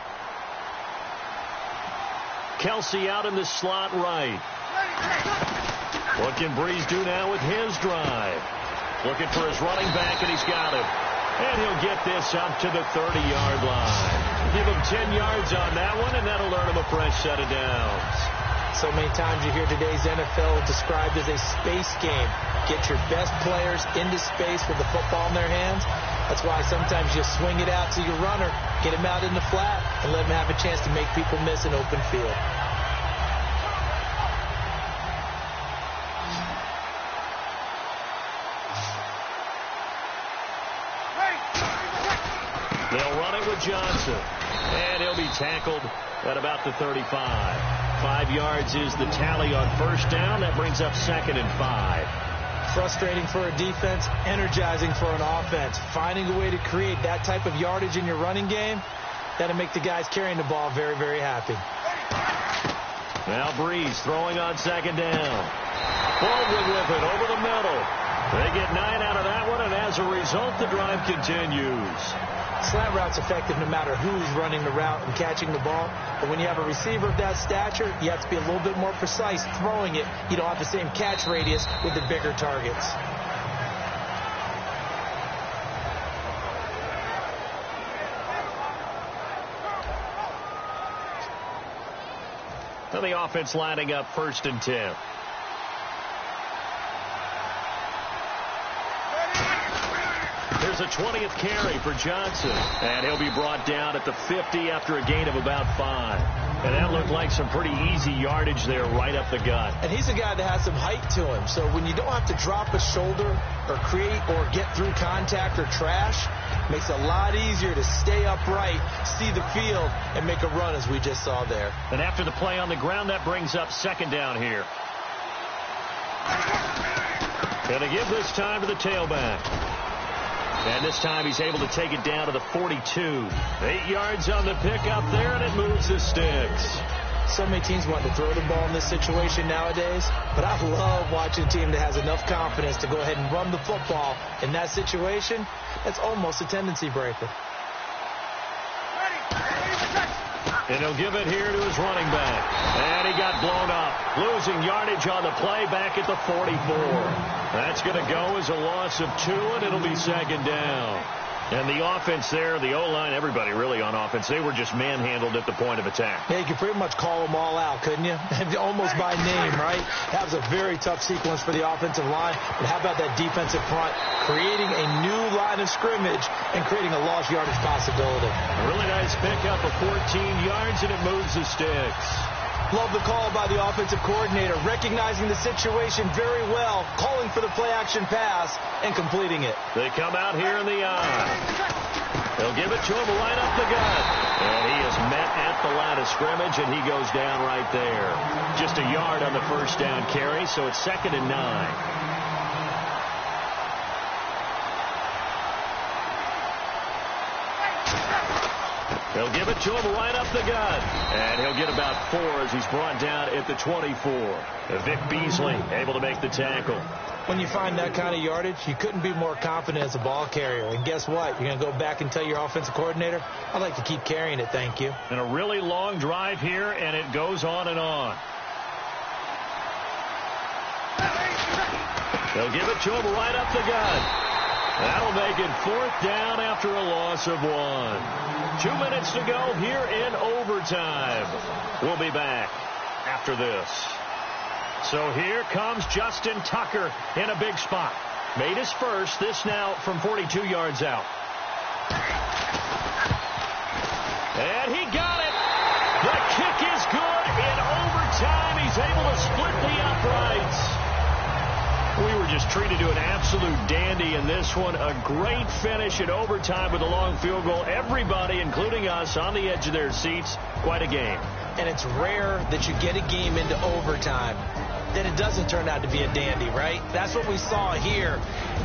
Kelsey out in the slot right. What can Breeze do now with his drive? Looking for his running back, and he's got him. And he'll get this up to the 30-yard line. Give him 10 yards on that one, and that'll earn him a fresh set of downs. So many times you hear today's NFL described as a space game. Get your best players into space with the football in their hands. That's why sometimes you swing it out to your runner, get him out in the flat, and let him have a chance to make people miss an open field. They'll run it with Johnson. And he'll be tackled at about the 35. 5 yards is the tally on 1st down. That brings up 2nd and 5. Frustrating for a defense, energizing for an offense. Finding a way to create that type of yardage in your running game, that'll make the guys carrying the ball very, very happy. Now Breeze throwing on 2nd down. Baldwin with it over the middle. They get 9 out of that one, and as a result, the drive continues. Slant route's effective no matter who's running the route and catching the ball. But when you have a receiver of that stature, you have to be a little bit more precise throwing it. You don't have the same catch radius with the bigger targets. And the offense lining up 1st and 10. Here's a 20th carry for Johnson. And he'll be brought down at the 50 after a gain of about 5. And that looked like some pretty easy yardage there right up the gut. And he's a guy that has some height to him. So when you don't have to drop a shoulder or create or get through contact or trash, it makes it a lot easier to stay upright, see the field, and make a run as we just saw there. And after the play on the ground, that brings up 2nd down here. Going to give this time to the tailback. And this time he's able to take it down to the 42. 8 yards on the pickup there, and it moves the sticks. So many teams want to throw the ball in this situation nowadays, but I love watching a team that has enough confidence to go ahead and run the football in that situation. That's almost a tendency breaker. And he'll give it here to his running back. And he got blown up. Losing yardage on the play back at the 44. That's going to go as a loss of 2, and it'll be 2nd down. And the offense there, the O-line, everybody really on offense, they were just manhandled at the point of attack. Yeah, you could pretty much call them all out, couldn't you? Almost by name, right? That was a very tough sequence for the offensive line. But how about that defensive front creating a new line of scrimmage and creating a lost yardage possibility? A really nice pickup of 14 yards, and it moves the sticks. Love the call by the offensive coordinator, recognizing the situation very well, calling for the play-action pass, and completing it. They come out here in the eye. They'll give it to him right up the gut. And he is met at the line of scrimmage, and he goes down right there. Just a yard on the 1st down carry, so it's 2nd and 9. They'll give it to him right up the gut. And he'll get about 4 as he's brought down at the 24. Vic Beasley able to make the tackle. When you find that kind of yardage, you couldn't be more confident as a ball carrier. And guess what? You're going to go back and tell your offensive coordinator, I'd like to keep carrying it, thank you. And a really long drive here, and it goes on and on. They'll give it to him right up the gut. That'll make it 4th down after a loss of 1. 2 minutes to go here in overtime. We'll be back after this. So here comes Justin Tucker in a big spot. Made his first. This now from 42 yards out. And he got it. The kick is good in overtime. He's able to split the uprights. We were just treated to an absolute dandy in this one. A great finish in overtime with a long field goal. Everybody, including us, on the edge of their seats. Quite a game. And it's rare that you get a game into overtime that it doesn't turn out to be a dandy, right? That's what we saw here.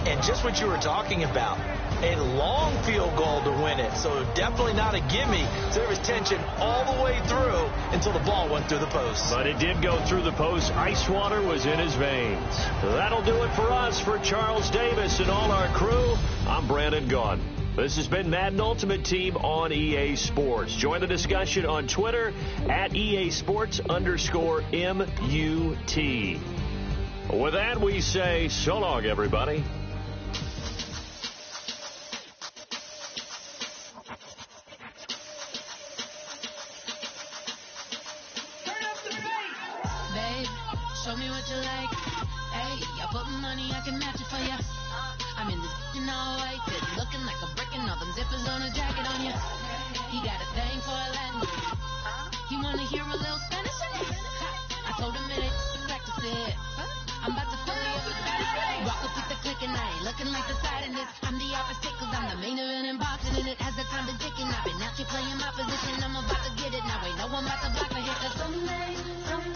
And just what you were talking about, a long field goal to win it. So definitely not a gimme. So there was tension all the way through until the ball went through the post. But it did go through the post. Ice water was in his veins. That'll do it for us. For Charles Davis and all our crew, I'm Brandon Gaudin. This has been Madden Ultimate Team on EA Sports. Join the discussion on Twitter at EA Sports_MUT. With that, we say so long, everybody. Show me what you like. Hey, I put money, I can match it for ya. I'm in this in all white, looking like a brick and all them zippers on a jacket on ya. He got a thing for a Latin. He wanna hear a little Spanish in it. I told him it ain't practice it. I'm about to fully up the Spanish. Rock with the click and I ain't looking like the side in this. I'm the opposite cause I'm the main event in boxing and it has the time to dick and I've been out here playing my position. I'm about to get it now. Ain't no one about to block my hit cause someday, I'm